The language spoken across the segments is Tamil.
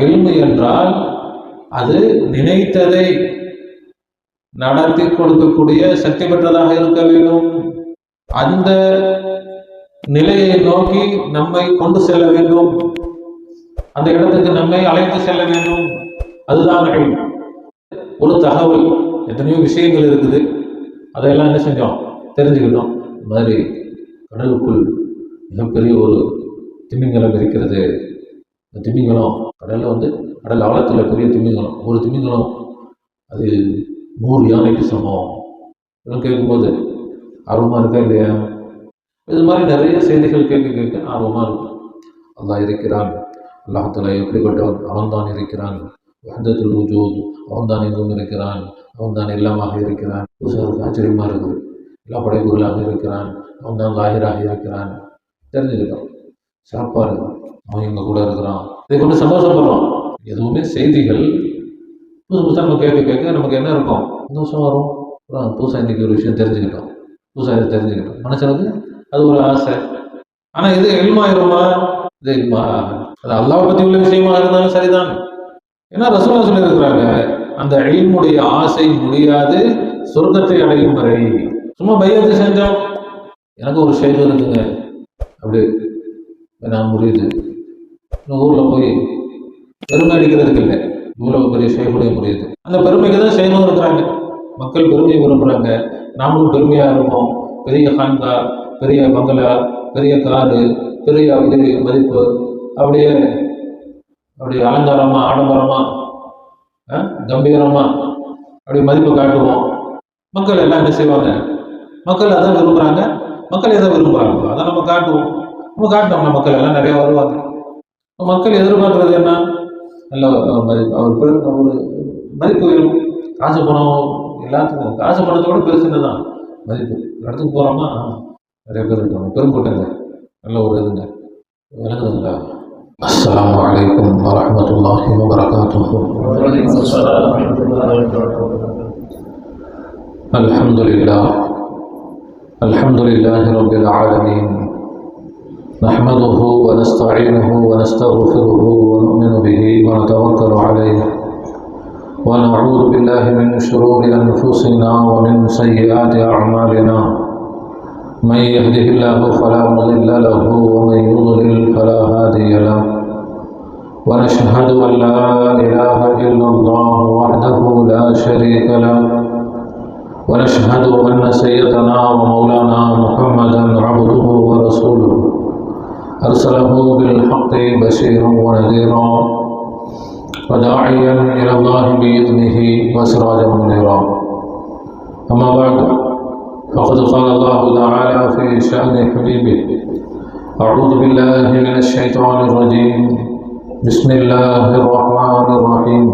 இல்மு என்றால் அது நினைத்ததை நடத்தி கொடுக்கக்கூடிய சக்தி பெற்றதாக இருக்க வேண்டும். அந்த நிலையை நோக்கி நம்மை கொண்டு செல்ல வேண்டும், அந்த இடத்துக்கு நம்மை அழைத்து செல்ல வேண்டும். அதுதான் ஒரு தகவல். எத்தனையோ விஷயங்கள் இருக்குது, அதையெல்லாம் என்ன செஞ்சோம், தெரிஞ்சுக்கிட்டோம். இந்த மாதிரி கடலுக்குள் மிகப்பெரிய ஒரு திமிங்கலம் இருக்கிறது. இந்த திமிங்கலம் கடல்ல கடல் ஆழத்தில் பெரிய திமிங்கலம், ஒரு திமிங்கலம் அது 100 யானைக்கு சமம். இதெல்லாம் கேட்கும்போது ஆர்வமாக இருக்கா இல்லையா? இது மாதிரி நிறைய செய்திகள் கேட்க ஆர்வமாக இருக்கும். அல்லாஹ் இருக்கிறான், அல்லாஹ்தாலா எப்படிப்பட்டவன், அவன்தான் இருக்கிறான், வஹ்தத்துல் வஜூத், அவன்தான் எங்கும் இருக்கிறான், அவன்தான் எல்லாமாக இருக்கிறான். புதுசாக ஆச்சரியமா இருக்குது. எல்லா படைப்புகளாக இருக்கிறான், அவன்தான் லாஹிராக இருக்கிறான். தெரிஞ்சுக்கிட்டோம், சிறப்பாக இருக்கும். அவன் எங்க கூட இருக்கிறான், இதை கொண்டு சந்தோஷப்படுறோம். எதுவுமே செய்திகள் புதுசு புதுசாக நம்ம கேட்க நமக்கு என்ன இருக்கும், சந்தோஷம் வரும். புதுசாக இன்னைக்கு ஒரு விஷயம் தெரிஞ்சுக்கிட்டோம், புதுசாக தெரிஞ்சுக்கிட்டோம். மனுஷனுக்கு அது ஒரு ஆசை. ஆனால் இது இல்மாயிருமா? இது இல்மா, அது அல்லாஹ் பற்றி உள்ள விஷயமா இருந்தாலும் சரிதான். ஏன்னா ரசூலுல்லாஹ் சொல்லியிருக்கிறாங்க, அந்த இல்முடைய ஆசை முடியாது சொர்க்கத்தை அடையும் வரை. சும்மா பையத்தை செஞ்சோம், எனக்கு ஒரு ஷேக் இருக்குங்க, அப்படி நான் முடியுது. ஊரில் போய் பெருமை அடிக்கிறதுக்கு இல்லை, இவ்வளவு பெரிய ஷேக்குடைய முடியுது. அந்த பெருமைக்கு தான் ஷேக்கும் இருக்கிறாங்க. மக்கள் பெருமையை விரும்புகிறாங்க, நாமளும் பெருமையாக இருப்போம். பெரிய ஹான்கா, பெரிய பங்களா, பெரிய காரு, பெரிய மதிப்பு, அப்படியே அப்படி அலங்காரமா, ஆடம்பரமா, கம்பீரமா அப்படி மதிப்பு காட்டுவோம். மக்கள் எல்லாம் என்ன செய்வாங்க, மக்கள் அதான் விரும்புகிறாங்க. மக்கள் எதை விரும்புகிறாங்களோ அதை நம்ம காட்டுவோம். நம்ம காட்டினோம்னா மக்கள் எல்லாம் நிறைய வருவாங்க. மக்கள் எதிர்பார்க்கறது என்ன, நல்ல மதிப்பு, அவர் ஒரு மதிப்பு வேணும். காசு பணம் எல்லாத்துக்கும், காசு பணத்தோட பெருசுன்னு தான் மதிப்பு. இடத்துக்கு போகிறோமா நிறைய பேர் இருக்காங்க, பெருங்கூட்டங்க, நல்ல ஒரு இதுங்க, விளங்குதுங்களா? السلام عليكم ورحمة الله وبركاته. الحمد لله رب العالمين، نحمده ونستعينه ونستغفره ونؤمن به ونتوكل عليه، ونعوذ بالله من شرور أنفسنا ومن سيئات أعمالنا. من يهده الله فلا مضل له ومن يضلل فلا هادي له، ونشهد أن لا إله إلا الله وحده لا شريك له، ونشهد أن سيدنا ومولانا محمدا عبده ورسوله، أرسله بالحق بشيرا ونذيرا وداعيا إلى الله بإذنه وسراجا منيرا. أما بعد، فقد قال الله تعالى في شأن حبيبه: أعوذ بالله من الشيطان الرجيم، بسم الله الرحمن الرحيم،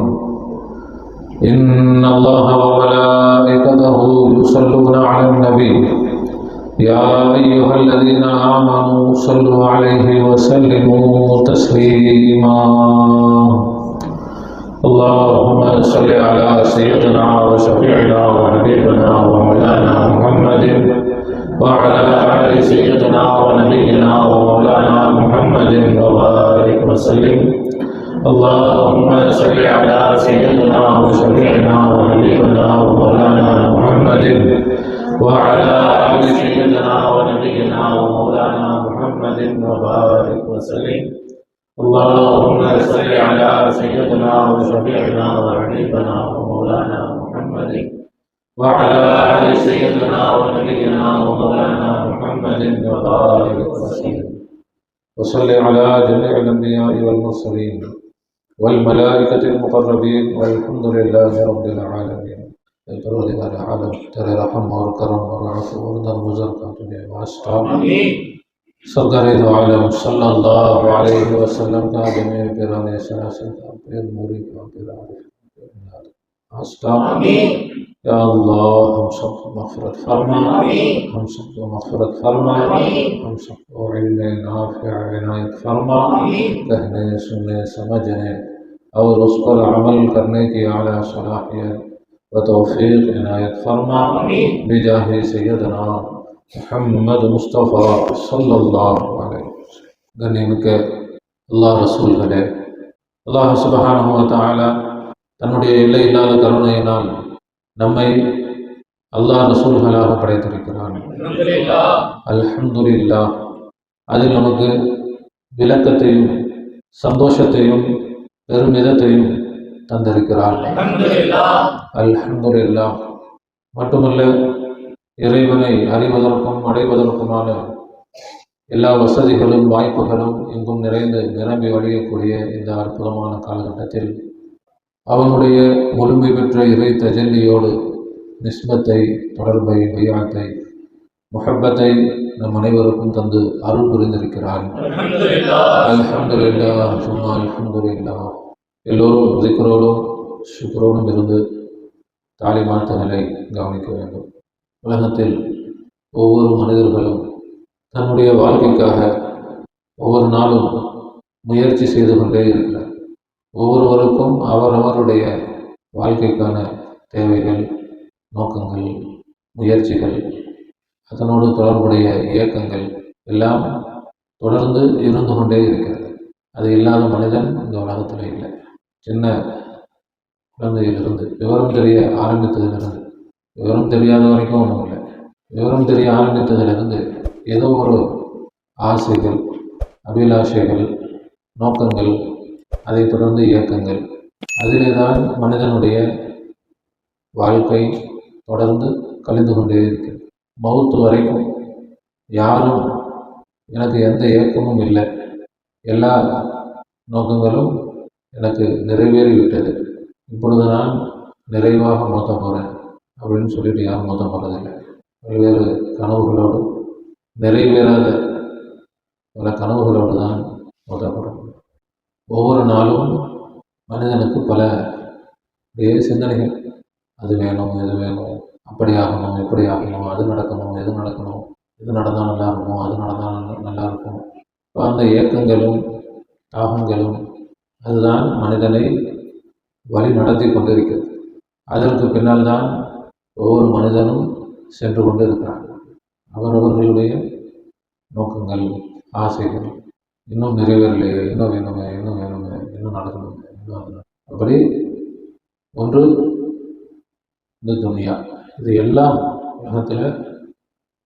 إن الله وملائكته يصلون على النبي، يا أيها الذين آمنوا صلوا عليه وسلموا تسليما. اللهم صل على سيدنا وشفيعنا وحبيبنا ومولانا محمد وعلى آل سيدنا ونبينا ومولانا محمد وبارك وسلم. اللهم صل على سيدنا وشفيعنا وحبيبنا ومولانا محمد وعلى آل سيدنا ونبينا ومولانا محمد وبارك وسلم. اللهم صل على سيدنا وشفيعنا وحبيبنا ومولانا محمد وعلى آل سيدنا ونبينا ومولانا محمد وبارك وسلم. وصل على جميع الأنبياء والمرسلين والملائكة المقربين والحمد لله رب العالمين. پروردگار عالم تیرے رحم اور کرم اور عفو اور درگزر کا تجھے واسطہ. سرکار دو عالم صلی اللہ علیہ وسلم کا جميع پیران سلاسل کا پیر موری کا پیر عارف واسطہ. یا اللہ ہم سب کو مغفرت فرما، ہم سب کو مغفرت فرما، ہم سب کو علم نافع عنایت فرما، کہنے سننے سمجھنے اور اس پر عمل کرنے کی اعلیٰ صلاحیت و توفیق عنایت فرما بجاہ سیدنا முஹம்மது முஸ்தபா ஸல்லல்லாஹு அலைஹி வஸல்லம். கண்ணியமிக்க அல்லாஹ் ரசூல்களே, அல்லாஹ் சுப்ஹானஹு வ தஆலா தன்னுடைய எல்லை இல்லாத கருணையினால் நம்மை அல்லாஹ் ரசூல்களாக படைத்திருக்கிறான். அல்ஹம்துலில்லாஹ். அதில் நமக்கு விளக்கத்தையும் சந்தோஷத்தையும் பெருமிதத்தையும் தந்திருக்கிறான். அல்ஹம்துலில்லாஹ். மட்டுமல்ல, இறைவனை அறிவதற்கும் அடைவதற்குமான எல்லா வசதிகளும் வாய்ப்புகளும் எங்கும் நிறைந்து நிரம்பி வழியக்கூடிய இந்த அற்புதமான காலகட்டத்தில் அவனுடைய முழுமை பெற்ற இறை தஜல்லியோடு நிஸ்பத்தை, தொடர்பை, பையாத்தை, முஹப்பத்தை நம் அனைவருக்கும் தந்து அருள் புரிந்திருக்கிறான். அல்ஹம்துலில்லாஹ், சும்மா அல்ஹம்துலில்லாஹ். எல்லோரும் திக்ரோடும் சுக்ரோடும் இருந்து தாலிமாத்துகளை கவனிக்க வேண்டும். உலகத்தில் ஒவ்வொரு மனிதர்களும் தன்னுடைய வாழ்க்கைக்காக ஒவ்வொரு நாளும் முயற்சி செய்து கொண்டே இருக்கிறார். ஒவ்வொருவருக்கும் அவரவருடைய வாழ்க்கைக்கான தேவைகள், நோக்கங்கள், முயற்சிகள், அதனோடு தொடர்புடைய இயக்கங்கள் எல்லாம் தொடர்ந்து இருந்து கொண்டே இருக்கிறது. அது இல்லாத மனிதன் இந்த உலகத்தில் இல்லை. சின்ன குழந்தையிலிருந்து விவரம் தெரிய ஆரம்பித்ததிலிருந்து விவரம் தெரியாத வரைக்கும் ஒன்றும் இல்லை. விவரம் தெரிய ஆரம்பித்ததிலிருந்து ஏதோ ஒரு ஆசைகள், அபிலாஷைகள், நோக்கங்கள், அதை தொடர்ந்து இயக்கங்கள், அதிலே தான் மனிதனுடைய வாழ்க்கை தொடர்ந்து கழிந்து கொண்டே இருக்கிறது. மவுத்து வரைக்கும் யாரும் எனக்கு எந்த இயக்கமும் இல்லை, எல்லா நோக்கங்களும் எனக்கு நிறைவேறிவிட்டது, இப்பொழுது நான் நிறைவாக மோத்த போகிறேன் அப்படின்னு சொல்லிட்டு யாரும் மோத்த போகிறதில்லை. பல்வேறு கனவுகளோடு, நிறைவேறாத பல கனவுகளோடு தான் மோத்தப்படும். ஒவ்வொரு நாளும் மனிதனுக்கு பல சிந்தனைகள். அது வேணும், இது வேணும், அப்படி ஆகணும், இப்படி ஆகணும், அது நடக்கணும், இது நடக்கணும், இது நடந்தால் நல்லா இருக்கும், அது நடந்தால் நல்லா இருக்கும். இப்போ அந்த இயக்கங்களும் தாகங்களும் அதுதான் மனிதனை வழி நடத்தி கொண்டிருக்கிறது. அதற்கு பின்னால் தான் ஒவ்வொரு மனிதனும் சென்று கொண்டு இருக்கிறான். அவரவர்களுடைய நோக்கங்கள், ஆசைகள், இன்னும் நிறைவேறலையே, இன்னும் வேணுமே, இன்னும் வேணுமே, இன்னும் நடக்கணுமே, இன்னும் அப்படி ஒன்று இந்த துனியா. இது எல்லாம் உலகத்தில்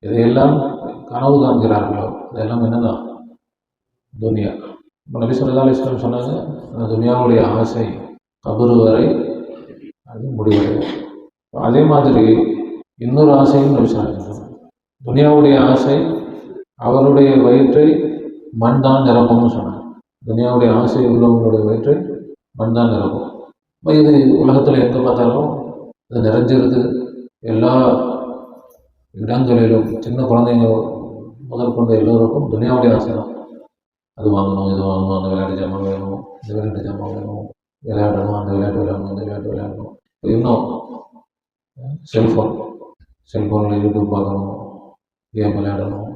இதையெல்லாம் கனவு காண்கிறார்களோ இதெல்லாம் என்னதான் துனியா. இப்போ நபி ஸல்லல்லாஹு அலைஹி வஸல்லம் சொன்னாங்க, அந்த துனியாவுடைய ஆசை கபரு வரை அது முடிவடையும். அதே மாதிரி இன்னொரு ஆசையும் நபி ஸல்லல்லாஹு அலைஹி வஸல்லம், துனியாவுடைய ஆசை அவருடைய வயிற்றை மண் தான் நிரப்பும்னு சொன்னாங்க. துனியாவுடைய ஆசை உள்ளவங்களுடைய வயிற்றை மண் தான் நிரப்பும். இப்போ இது உலகத்தில் எங்கே பார்த்தாலும் இது நிறைஞ்சிருக்கு. எல்லா இடங்களிலும் சின்ன குழந்தைங்க முதல் கொண்டு எல்லோருக்கும் துனியாவுடைய ஆசை தான். அது வாங்கணும், இது வாங்கணும், அந்த விளையாட்டு ஜாமான் வேணும், இந்த விளையாட்டு ஜாமான் வேணும், விளையாடணும், அந்த விளையாட்டு விளையாடணும், இந்த விளையாட்டு விளையாடணும். இன்னும் செல்ஃபோனில் யூடியூப் பார்க்கணும், கேம் விளையாடணும்,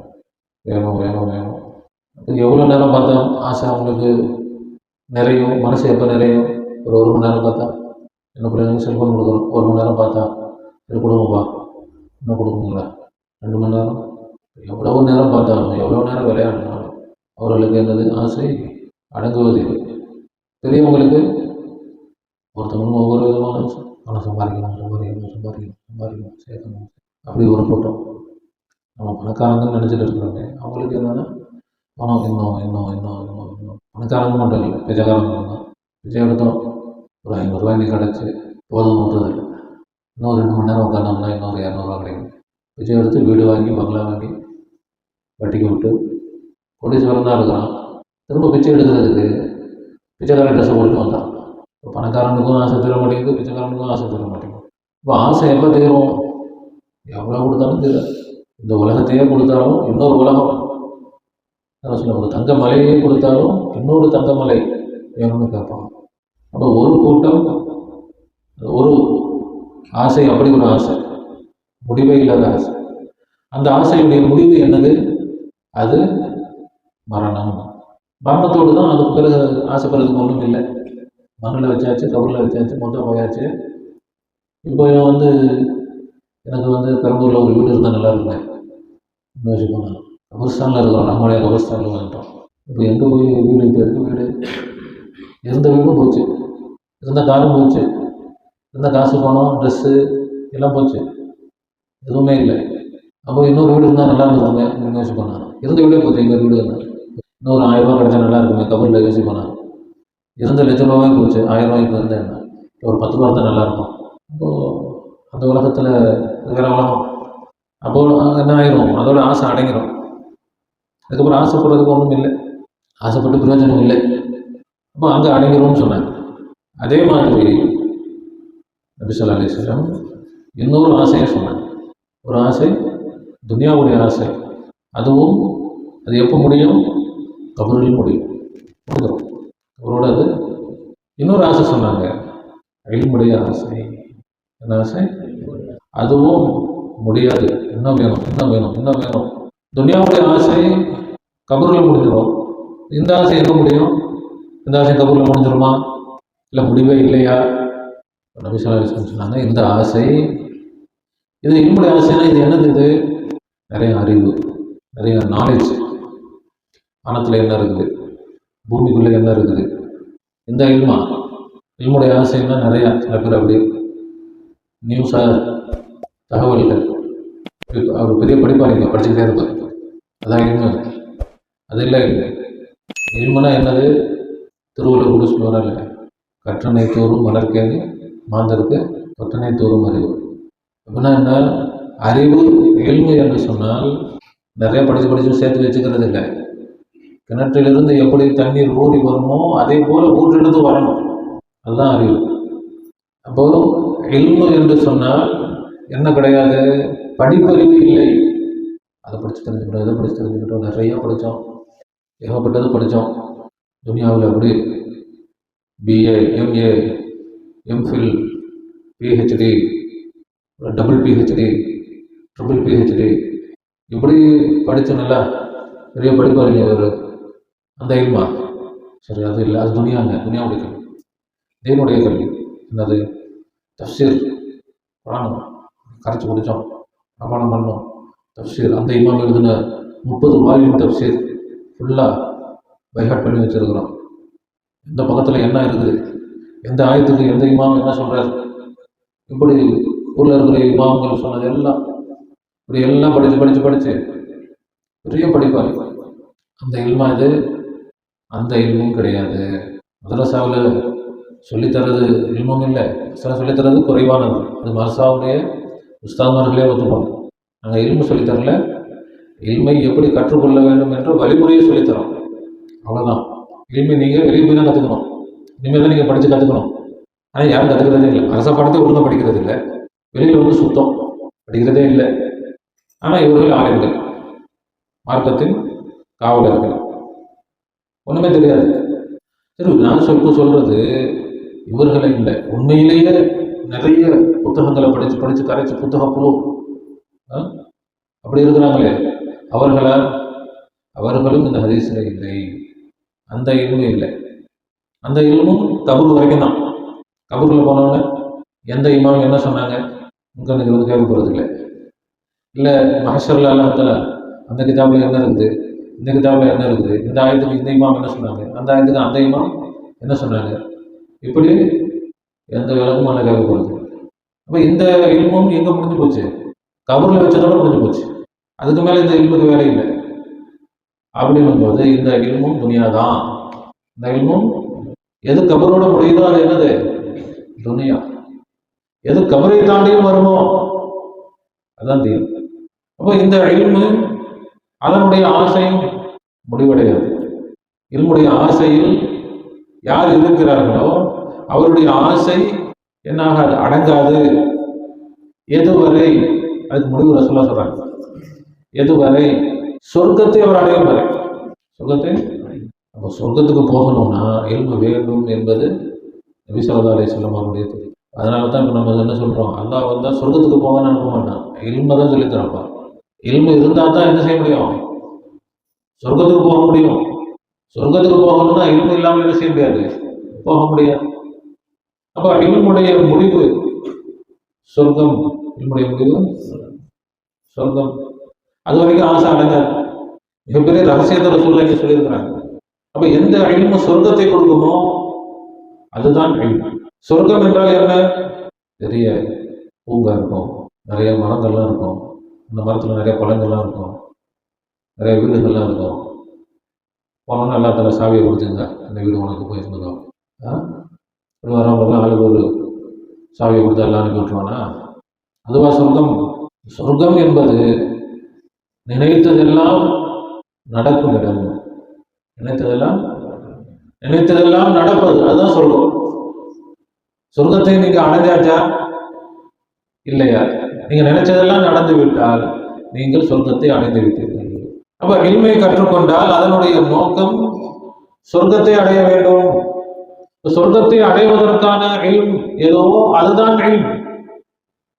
வேணும் வேணும் வேணும். எவ்வளோ நேரம் பார்த்தா ஆசை அவங்களுக்கு நிறையும்? மனசு எப்போ நிறையும்? ஒரு மணி நேரம் பார்த்தா என்ன பிள்ளைங்க செல்ஃபோன் கொடுக்குறோம், 1 மணி நேரம் பார்த்தா இது கொடுங்கப்பா, இன்னும் கொடுக்குங்களா, 2 மணி நேரம், எவ்வளோ நேரம் பார்த்தாலும் எவ்வளோ நேரம் விளையாடணும், அவர்களுக்கு என்னது ஆசை அடங்குவதில்லை. பெரியவங்களுக்கு ஒருத்தவங்களும் ஒவ்வொரு விதமான ஆசை. பணம் சம்பாதிக்கணும், சேர்க்கணும், அப்படி ஒரு கூட்டம். நம்ம பணக்காரங்கன்னு நினச்சிட்டு இருக்கிறோங்க. அவங்களுக்கு என்னென்னா பணம் இன்னும் இன்னும் இன்னும் இன்னும் இன்னும் பணக்காரங்க மட்டும் இல்லை, பிச்சைக்காரங்க தான். பிச்சை எடுத்தோம், ஒரு 500 ரூபாய் நீ கிடச்சி போதும் விட்டுறதில்லை. இன்னும் 2 மணி நேரம் உட்காந்தோம்னா இன்னொரு 200 ரூபா கிடைக்கும். பிச்சை எடுத்து வீடு வாங்கி பங்களா வாங்கி வட்டிக்கு விட்டு கோடீஸ்வரன் தான் இருக்கிறான். திரும்ப பிச்சை எடுக்கிறதுக்கு பிச்சைக்காரன் ட்ரெஸ்ஸை போட்டு வந்தான். இப்போ பணக்காரனுக்கும் ஆசை தர மாட்டேங்குது, பிச்சைக்காரனுக்கும் ஆசை தர மாட்டேங்குது. இப்போ ஆசை எப்போ தீரும்? எவ்வளோ கொடுத்தாலும் தீரும். இந்த உலகத்தையே கொடுத்தாலும் இன்னொரு உலகம், ஒரு தங்க மலையே கொடுத்தாலும் இன்னொரு தங்க மலை வேணும்னு கேட்பாங்க. அப்போ ஒரு கூட்டம், ஒரு ஆசை, அப்படி ஒரு ஆசை, முடிவே இல்லாத ஆசை. அந்த ஆசையுடைய முடிவு என்னது? அது மரணம். மரணத்தோடு தான். அதுக்கு பிறகு ஆசைப்படுறதுக்கு ஒன்றும் இல்லை. மண்ணில் வச்சாச்சு, கபரில் வச்சாச்சு, மொத்தம் போயாச்சு. இப்போ எனக்கு பெரம்பூரில் ஒரு வீடு இருந்தால் நல்லா இருந்தேன் யோசிப்போம். கபர்ஸ்தானில் இருக்கிறோம், நம்மளுடைய கபர்ஸ்தானில் வந்துட்டோம். இப்போ எங்கே போய் வீடு? இப்போ இருக்க வீடு இருந்த வீடும் போச்சு, இருந்த காரும் போச்சு, இருந்த காசு பணம் ட்ரெஸ்ஸு எல்லாம் போச்சு, எதுவுமே இல்லை. அப்போ இன்னொரு வீடு இருந்தால் நல்லா இருந்துருவாங்க அப்படின்னு யோசிப்பாங்க. இருந்த வீடே போச்சு, இன்னொரு வீடு இருந்தால் இன்னொரு 1000 ரூபா கிடைச்சா நல்லா இருக்குமே கபரில் யோசிப்பாங்க. இருந்த ₹1,00,000 போச்சு, 1000 ரூபாய்க்கு இருந்தால் என்ன, ஒரு 10 ரூபா இருந்தால் நல்லாயிருக்கும். அப்போது அந்த உலகத்தில் வேறு உலகம். அப்போது என்ன ஆயிரும், அதோட ஆசை அடங்கிடும். அதுக்கப்புறம் ஆசைப்படுறதுக்கு ஒன்றும் இல்லை, ஆசைப்பட்டு பிரயோஜனம் இல்லை. அப்போ அங்கே அடங்கிரும்னு சொன்னாங்க. அதே மாதிரி நபி ஸல்லல்லாஹு அலைஹி வஸல்லம் இன்னொரு ஆசையை சொன்னாங்க. ஒரு ஆசை துனியாவுடைய ஆசை, அதுவும் அது எப்போ முடியும், கபரில் முடியும், முடிஞ்சிடும் அவரோட. அது இன்னொரு ஆசை சொன்னாங்க, இல்முடைய ஆசை. என்ன ஆசை, அதுவும் முடியாது, இன்னும் வேணும், இன்னும் வேணும், இன்னும் வேணும். துனியாவுடைய ஆசை கபரில் முடிஞ்சிடும். இந்த ஆசை எங்கே முடியும், இந்த ஆசை கபரில் முடிஞ்சிருமா, இல்லை முடிவே இல்லையா? நபி ஸல்லல்லாஹு அலைஹி வஸல்லம் சொன்னாங்க, இந்த ஆசை, இது இல்முடைய ஆசைனா இது என்னது, இது நிறைய அறிவு, நிறைய நாலேஜ். வானத்தில் என்ன இருக்குது, பூமிக்குள்ளே என்ன இருக்குது, இந்த இல்முடைய ஆசைன்னா நிறையா. சில பேர் அப்படி நியூஸாக தகவல்கள், அவர் பெரிய படிப்பாளிங்க, படிச்சுக்கிட்டே இருப்பார், அதான் இல்மு. அது இல்லை, இல்முனா என்னது, திருவள்ளுவர் கூட சொல்லுவாரா இல்லை, கற்றனை தோறும் மலர்க்கேணி மாந்தருக்கு கற்றனை தோறும் அறிவு. அப்படின்னா என்ன, அறிவு இல்மு என்று சொன்னால் நிறைய படித்து சேர்த்து வச்சுக்கிறது இல்லை. கிணற்றிலிருந்து எப்படி தண்ணீர் ஊறி வருமோ அதே போல் ஊற்றிலிருந்து வரணும், அதுதான் அறிவு. அப்போது இல்மு என்று சொன்னால் என்ன கிடையாது, படிப்பறிவு இல்லை. அதை படித்து தெரிஞ்சுக்கிட்டோம், இதை படித்து தெரிஞ்சுக்கிட்டோம், நிறைய படித்தோம், ஏகப்பட்டது படித்தோம். துனியாவில் அப்படி BA, MA, MPhil, PhD, double PhD, triple PhD, இப்படி படித்து நல்லா பெரிய படிப்பாளிங்க ஒரு அந்த இல்மா. சரி, அது இல்லை, அது துனியாவுடைய கல்வி. தீனுடைய கல்வி என்னது, தஃப்சீர், குர்ஆன் கரைச்சி குடித்தோம், பிரமாணம் பண்ணோம். தஃப்சீர், அந்த இமாம் எழுதின 30 வால்யூம் தஃப்சீர் ஃபுல்லாக பைஹாட் பண்ணி வச்சுருக்கிறோம். எந்த பக்கத்தில் என்ன இருக்குது, எந்த ஆயத்துக்கு எந்த இமாம் என்ன சொல்கிறார், இப்படி ஊரில் இருக்கிற இமாம்கள் சொன்னது எல்லாம் இப்படி எல்லாம் படித்து பெரிய படிப்பார். அந்த இல்மா இது, அந்த இல்மும் கிடையாது. மதரசாவில் சொல்லித்தரது இல்மும் இல்லை, சொல்லித்தரது குறைவானது. அது மதரசாவுடைய உஸ்தாத்மார்களே ஒத்துப்பாங்க, நாங்கள் இல்மு சொல்லித்தரல, இல்மை எப்படி கற்றுக்கொள்ள வேண்டும் என்ற வழிமுறையை சொல்லித்தரோம், அவ்வளோதான். இல்மை நீங்கள் வெளியே போய் தான் கற்றுக்கணும், இனிமேல் தான் நீங்கள் படித்து கற்றுக்கணும். ஆனால் யாரும் கற்றுக்கிறதே இல்லை, அரச பாடத்தை ஒழுங்காக படிக்கிறது இல்லை, வெளியில் வந்து சுத்தம் படிக்கிறதே இல்லை. ஆனால் இவர்கள் ஆலயங்கள், மார்க்கத்தின் காவலர்கள், ஒன்றுமே தெரியாது. சரி, நான் இப்போ சொல்கிறது இவர்களை இல்லை, உண்மையிலேயே நிறைய புத்தகங்களை படித்து கரைச்சி புத்தக புழு அப்படி இருக்கிறாங்களே அவர்களும் இந்த ஹதீஸில் இல்லை, அந்த இல்மும் இல்லை. அந்த இல்மும் கபூர் வரைக்கும் தான். கபூரில் போனோன்னே எந்த இமாம் என்ன சொன்னாங்க இங்கே நீங்கள் வந்து கேட்க போகிறது இல்லை. இல்லை மஹஷரில் அல்லாஹ்தாலா அந்த கிதாபில் என்ன இருக்குது, இந்த கிதாபில் என்ன இருக்குது, இந்த ஆயத்துக்கு இந்த இமாம் என்ன சொன்னாங்க, அந்த ஆயத்துக்கு அந்த இமாம் என்ன சொன்னாங்க, இப்படி எந்த விளக்கமும் அல்ல கேட்க போகிறது. அப்போ இந்த இல்மும் எங்கே முடிஞ்சு போச்சு, கபூரில் வச்சதோட முடிஞ்சு போச்சு. அதுக்கு மேலே இந்த இல்முக்கு வேலை இல்லை. அப்படின்னும் போது இந்த இல்மும் துனியா தான். இந்த இல்மும் எது கபரோட முடியுதோ அது என்னது, துனியா. எது கபரை தாண்டியும் வருமோ அதான் தீன். அப்போ இந்த இல்மு அதனுடைய ஆசையும் முடிவடையாது. இல்முடைய ஆசையில் யார் இருக்கிறார்களோ அவருடைய ஆசை என்னாகாது, அடங்காது. எதுவரை, அதுக்கு முடிவு ரசூலுல்லாஹ் சொல்றாங்க, எதுவரை சொர்க்கத்தை அவர் அடையும் வரை. சொர்க்கத்தை, அப்போ சொர்க்கத்துக்கு போகணும்னா இல்மு வேண்டும் என்பது நபி ஸல்லல்லாஹு அலைஹி வஸல்லம் அவருடைய தெரியும். அதனால தான் இப்போ நம்ம என்ன சொல்கிறோம், அல்லாஹ் வந்தால் சொர்க்கத்துக்கு போகணும்னு அனுப்ப மாட்டான், இல்மை தான் சொல்லி தரப்பான். இல்மு இருந்தால் தான் என்ன செய்ய முடியும், சொர்க்கத்துக்கு போக முடியும். சொர்க்கத்துக்கு போகணும்னா இல்மு இல்லாமல் என்ன செய்ய முடியாது, போக முடியாது. அப்போ இல்முடைய முடிவு சொர்க்கம், இல்முடைய முடிவு சொர்க்கம். அது வரைக்கும் ஆசை அடைஞ்சார். மிகப்பெரிய ரகசியத்தை ரசூலுல்லாஹ் சொல்லியிருக்கிறாங்க. அப்போ எந்த இல்மு சொர்க்கத்தை கொடுக்குமோ அதுதான் இல்ம். சொர்க்கம் என்றால் என்ன? பெரிய பூங்கா இருக்கும், நிறைய மரங்கள்லாம் இருக்கும், அந்த மரத்தில் நிறைய பழங்கள்லாம் இருக்கும், நிறைய வீடுகள்லாம் இருக்கும். போனோன்னா எல்லா தலை சாவியை கொடுத்துங்க, அந்த வீடு உனக்கு போய் இருந்துக்கும். இப்படி வரவங்கலாம் ஆளுக்கு ஒரு சாவியை கொடுத்து எல்லாம் அனுப்பி விட்டுருவானா? அதுவா சொர்க்கம்? சொர்க்கம் என்பது நினைத்ததெல்லாம் நடக்கும் இடம். நினைத்ததெல்லாம் நடப்பது, அதுதான் சொர்க்கம். சொர்க்கத்தை நீங்க அடைஞ்சாச்சா இல்லையா? நீங்க நினைச்சதெல்லாம் நடந்து விட்டால் நீங்கள் சொர்க்கத்தை அடைந்து விட்டீர்கள். அப்ப இல்மை கற்றுக்கொண்டால் அதனுடைய நோக்கம் சொர்க்கத்தை அடைய வேண்டும். சொர்க்கத்தை அடைவதற்கான இல்ம் எதுவோ அதுதான் இல்ம்.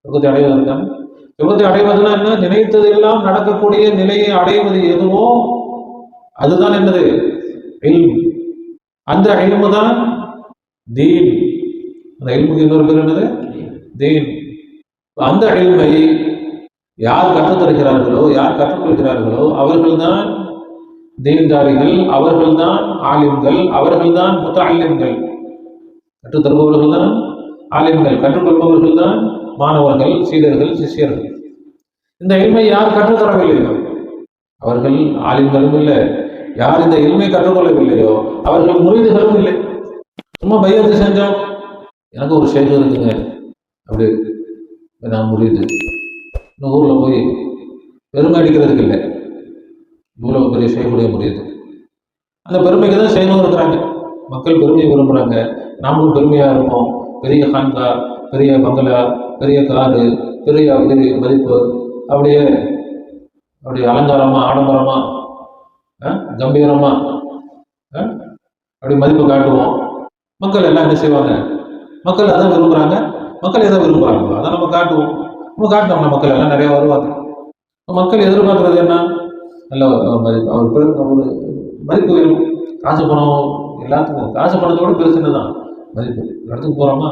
சொர்க்கத்தை அடைவதுனா என்ன? நினைத்ததெல்லாம் நடக்கக்கூடிய நிலையை அடைவது எதுவோ அதுதான் என்னது? இல்ம். அந்த இல்மு தான் தீன். அந்த இல்முக்கு இன்னொரு பேர் என்னது? தீன். அந்த இல்மை யார் கற்றுத்தருகிறார்களோ, யார் கற்றுக்கொள்கிறார்களோ அவர்கள்தான் தீன்தாரிகள், அவர்கள்தான் ஆலிம்கள், அவர்கள்தான் முத்தஅல்லிம்கள். கற்றுத்தருபவர்கள் தான் ஆலிம்கள், கற்றுக்கொள்பவர்கள் தான் மாணவர்கள், சீடர்கள், சிஷ்யர்கள். இந்த இல்மை யார் கற்றுத்தரவில்லையோ அவர்கள் ஆலிம்களும் இல்லை. யார் இந்த இல்மை கற்றுக்கொள்ளவில்லையோ அவர்கள் முரீதுகளும் இல்லை. சும்மா பையத்து செஞ்சோம், எனக்கு ஒரு ஷேக் இருக்குங்க, அப்படி நான் முரீது, இன்னும் ஊரில் போய் பெருமை அடிக்கிறதுக்கு இல்லை. இவ்வளவு பெரிய ஷேக்குடைய முரீது, அந்த பெருமைக்கு தான் ஷேக்கும் இருக்கிறாங்க. மக்கள் பெருமையை விரும்புகிறாங்க, நாமளும் பெருமையாக இருப்போம். பெரிய ஹான்கா, பெரிய பங்களா, பெரிய காரு, பெரிய மதிப்பு, அப்படியே அலங்காரமா, ஆடம்பரமா, கம்பீரமா அப்படி மதிப்பு காட்டுவோம். மக்கள் எல்லாம் என்ன செய்வாங்க? மக்கள் அதான் விரும்புகிறாங்க. மக்கள் எதை விரும்புகிறாங்களோ அதை நம்ம காட்டுவோம். நம்ம காட்டினோம்னா மக்கள் எல்லாம் நிறைய வருவாங்க. மக்கள் எதிர்பார்க்கறது என்ன? நல்ல மதிப்பு, அவர் பேர் ஒரு மதிப்பு வேணும். காசு பணம் எல்லாத்துக்கும், காசு பணத்தோட பெருசுன்னு தான் மதிப்பு. இடத்துக்கு போகிறோமா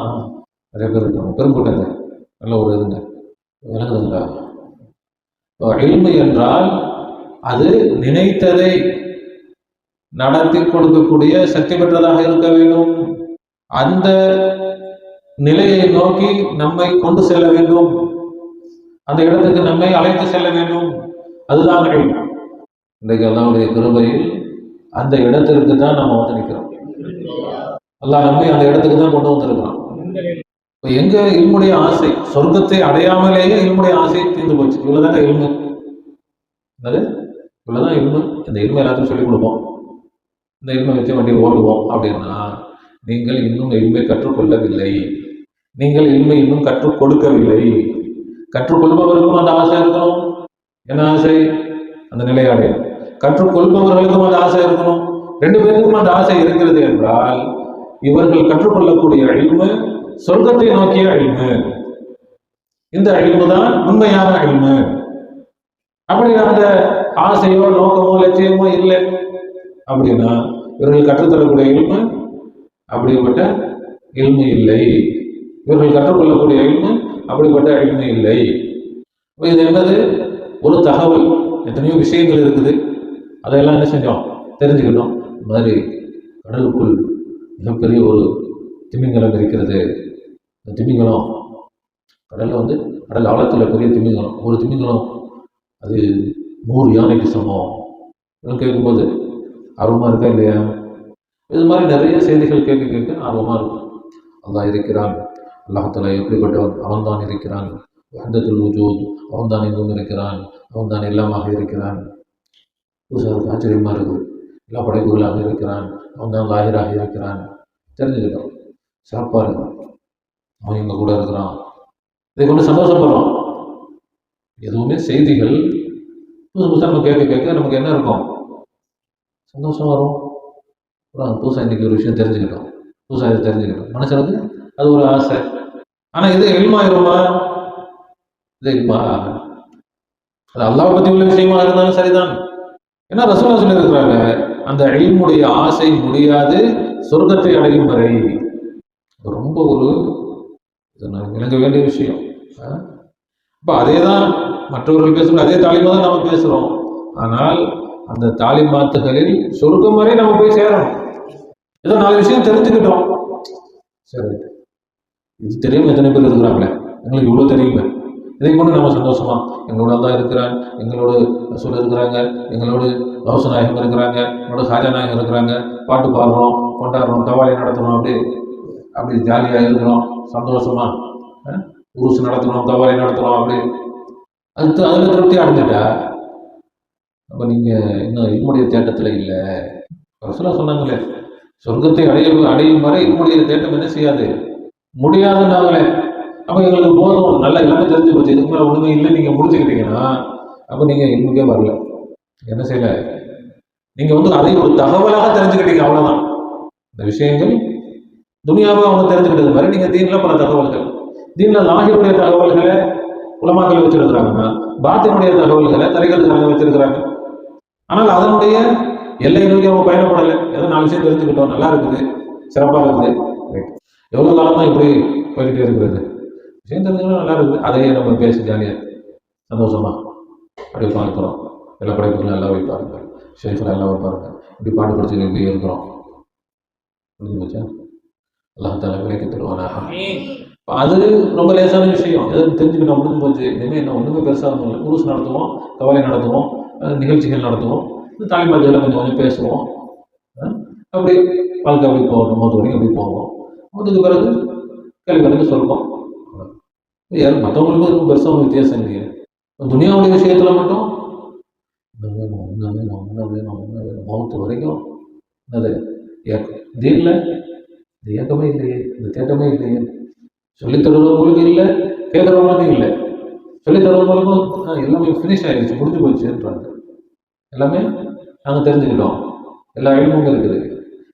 நிறைய பேர் இருக்காங்க, பெரும்புட்டாங்க, நல்ல ஒரு இதுங்க விளங்குதுங்களா? இல்மு என்றால் அது நினைத்ததை நடத்தி கொடுக்கக்கூடிய சக்தி பெற்றதாக இருக்க வேண்டும். அந்த நிலையை நோக்கி நம்மை கொண்டு செல்ல வேண்டும், அந்த இடத்துக்கு நம்மை அழைத்து செல்ல வேண்டும். அதுதான் இல்ம். இன்றைக்கு அல்லாஹ்வுடைய கிருபையில் அந்த இடத்திற்கு தான் நம்ம வந்து நிற்கிறோம். அல்லாஹ் நம்மை அந்த இடத்துக்கு தான் கொண்டு வந்திருக்கிறோம். இப்போ எங்க இல்முடைய ஆசை? சொர்க்கத்தை அடையாமலேயே இல்முடைய ஆசை தீர்ந்து போச்சு. இவ்வளவுதாங்க இல்மு. இவ்வளவுதான் இல்மு. இந்த இல்மு எல்லாத்தையும் சொல்லிக் கொடுப்போம், இந்த இல்மை வச்சு வண்டி ஓட்டுவோம் அப்படின்னா நீங்கள் இன்னும் இல்மை கற்றுக்கொள்ளவில்லை. நீங்கள் இல்மை இன்னும் கற்றுக் கொடுக்கவில்லை. கற்றுக்கொள்பவருக்கும் அந்த ஆசை இருக்கணும். என்ன ஆசை? அந்த நிலையாடைய. கற்றுக்கொள்பவர்களுக்கும் அந்த ஆசை இருக்கணும். ரெண்டு பேருக்கும் அந்த ஆசை இருக்கிறது என்றால் இவர்கள் கற்றுக்கொள்ளக்கூடிய இல்மு சொர்க்கத்தை நோக்கிய இல்மு. இந்த இல்மு தான் உண்மையான இல்மு. அப்படி அந்த ஆசையோ நோக்கமோ லட்சியமோ இல்லை அப்படின்னா இவர்கள் கற்றுத்தரக்கூடிய இல்மு அப்படிப்பட்ட இல்மு இல்லை. இவர்கள் கற்றுக்கொள்ளக்கூடிய இல்மு அப்படிப்பட்ட இல்மு இல்லை. இது என்னது? ஒரு தகவல். எத்தனையோ விஷயங்கள் இருக்குது, அதையெல்லாம் என்ன செஞ்சோம்? தெரிஞ்சுக்கிட்டோம். இந்த மாதிரி கடலுக்குள் மிகப்பெரிய ஒரு திமிங்கலம் இருக்கிறது. இந்த திமிங்கலம் கடலில் வந்து கடல் ஆழத்தில் பெரிய திமிங்கலம், ஒரு திமிங்கலம் அது 100 யானைக்கு சமம். கேட்கும்போது ஆர்வமாக இருக்கா இல்லையா? இது மாதிரி நிறைய செய்திகள் கேட்க ஆர்வமாக இருக்கும். அல்லாஹ் இருக்கிறான், அல்லாஹ்தாலா எப்படிப்பட்டவன், அவன்தான் இருக்கிறான், வஹ்தத்துல் வஜூத், அவன்தான் எங்கும் இருக்கிறான், அவன்தான் எல்லாமாக இருக்கிறான். புதுசாக ஆச்சரியமாக இருக்குது. எல்லா படைப்புகளாக இருக்கிறான், அவன்தான் லாஹிராக இருக்கிறான். தெரிஞ்சுக்கிட்டோம், சிறப்பாக இருக்கும். அவன் எங்க கூட இருக்கிறான், இதை கொண்டு சந்தோஷப்படுறோம். எதுவுமே செய்திகள் புதுசு புதுசாக நம்ம கேட்க நமக்கு என்ன இருக்கும்? சந்தோஷம் வரும். அப்புறம் புதுசாக இன்னைக்கு ஒரு விஷயம் தெரிஞ்சுக்கிட்டோம், புதுசாக இதை தெரிஞ்சுக்கிட்டோம். மனுஷனுக்கு அது ஒரு ஆசை. ஆனால் இது இல்மாயிருமா? இது இல்மா? அது அல்லாஹ் பற்றி உள்ள விஷயமா இருந்தாலும் சரிதான். ஏன்னா ரசூலுல்லாஹ் சொல்லியிருக்கிறாங்க, அந்த இல்முடைய ஆசை முடியாது சொர்க்கத்தை அடையும் வரை. ரொம்ப ஒரு விளங்க வேண்டிய விஷயம். இப்போ அதே தான் மற்றவர்கள் பேசுகிறோம், அதே தாலிமா தான் நம்ம பேசுகிறோம். ஆனால் அந்த தாலிமாத்துகளில் சொர்க்கம் வரை நம்ம போய் சேரணும். ஏதோ 4 விஷயம் தெரிஞ்சுக்கிட்டோம், சரி, இது தெரியாம எத்தனை பேர் இருக்கிறாங்களே, எங்களுக்கு இவ்வளோ தெரியுமே, இதை கொண்டு நம்ம சந்தோஷமா எங்களோட தான் இருக்கிறாங்க, எங்களோட ரசூல் இருக்கிறாங்க, எங்களோட கௌச நாயகம் இருக்கிறாங்க, எங்களோட ஹாஜா நாயகம் இருக்கிறாங்க, பாட்டு பாடுறோம், கொண்டாடுறோம், கவாலி நடத்துகிறோம், அப்படி அப்படி ஜாலியாக இருக்கிறோம், சந்தோஷமா உருசு நடத்துகிறோம், கவாலி நடத்துகிறோம், அப்படி அதில் திருப்தி அடைஞ்சிட்டா அப்போ நீங்கள் இன்னும் இம்முடைய தேட்டத்தில் இல்லை. ரசூலா சொன்னாங்களே, சொர்க்கத்தை அடையும் வரை இம்முடைய தேட்டம் என்ன செய்யாது, முடியாதுன்னாங்களே. அப்போ எங்களுக்கு போதும், நல்லா எல்லாமே தெரிஞ்சு போச்சு, இதுக்கு மேலே ஒன்றுமே இல்லை, நீங்கள் முடிச்சுக்கிட்டீங்கன்னா அப்போ நீங்கள் இன்னுக்கே வரல. என்ன செய்யல, நீங்கள் அதை ஒரு தகவலாக தெரிஞ்சுக்கிட்டீங்க, அவ்வளோதான். இந்த விஷயங்கள் துனியாவை அவங்க தெரிஞ்சுக்கிட்டது மாதிரி நீங்கள் தீனில் பல தகவல்கள், தீனில் லாஹிருடைய தகவல்களை உலமாக்கள் வச்சிருக்கிறாங்கன்னா, பாத்தினுடைய தகவல்களை தரைகளுக்காக வச்சிருக்கிறாங்க. ஆனால் அதனுடைய எல்லை நோக்கி அவங்க பயணப்படலை. ஏதோ 4 விஷயம் தெரிஞ்சுக்கிட்டோம், நல்லா இருக்குது, சிறப்பாக இருக்குது, எவ்வளோ காலம் தான் இப்படி போய்கிட்டே இருக்கிறது, விஷயம் தெரிஞ்சுக்கணும், நல்லா இருக்குது, அதையே நம்ம பேசி ஜாலியாக சந்தோஷமா அப்படி பார்க்குறோம். எல்லா படைப்புகளும் எல்லாம் வைப்பாருங்க, ஷேஃபில் எல்லாம் வைப்பாருங்க, இப்படி பாட்டு படிச்சு இப்படி இருக்கிறோம். புரிஞ்சு போச்சா? எல்லாம் தலை விலைக்கு தருவானா? அது ரொம்ப லேசான விஷயம், எதுவும் தெரிஞ்சுக்கிட்டோம், முடிஞ்சு போச்சு. இனிமேல் என்ன ஒன்றுமே பெருசாக இல்லை, உருஸ் நடத்துவோம், கவலை நடத்துவோம், நிகழ்ச்சிகள் நடத்துவோம், தாலிபாத்தியில் கொஞ்சம் கொஞ்சம் பேசுவோம், அப்படி வாழ்க்கை அப்படி போகணும், மொத்த வரைக்கும் அப்படி போவோம். அதுக்கு பிறகு கேள்வி சொல்லுவோம். யாரும் மற்றவங்களுக்கும் இருக்கும் பெருசாக ஒரு வித்தியாசம் இல்லையே. துனியாவுடைய விஷயத்தில் மட்டும் இன்னும் வேணும், இன்னும் வேணும், இன்னும் வேணும், இன்னும் வேணும், மௌத்து வரைக்கும் என்னது ஏக்கம். தீனில் இந்த ஏக்கமே இல்லையே, இந்த தேட்டமே இல்லையே. சொல்லித்தருவவங்களுக்கும் இல்லை, கேட்குறவங்களுக்கும் இல்லை. சொல்லித்தருவவங்களுக்கும் எல்லாமே ஃபினிஷ் ஆகிடுச்சு, முடிஞ்சு போச்சுன்றாங்க. எல்லாமே நாங்கள் தெரிஞ்சுக்கிட்டோம், எல்லா இடமும் இருக்குது.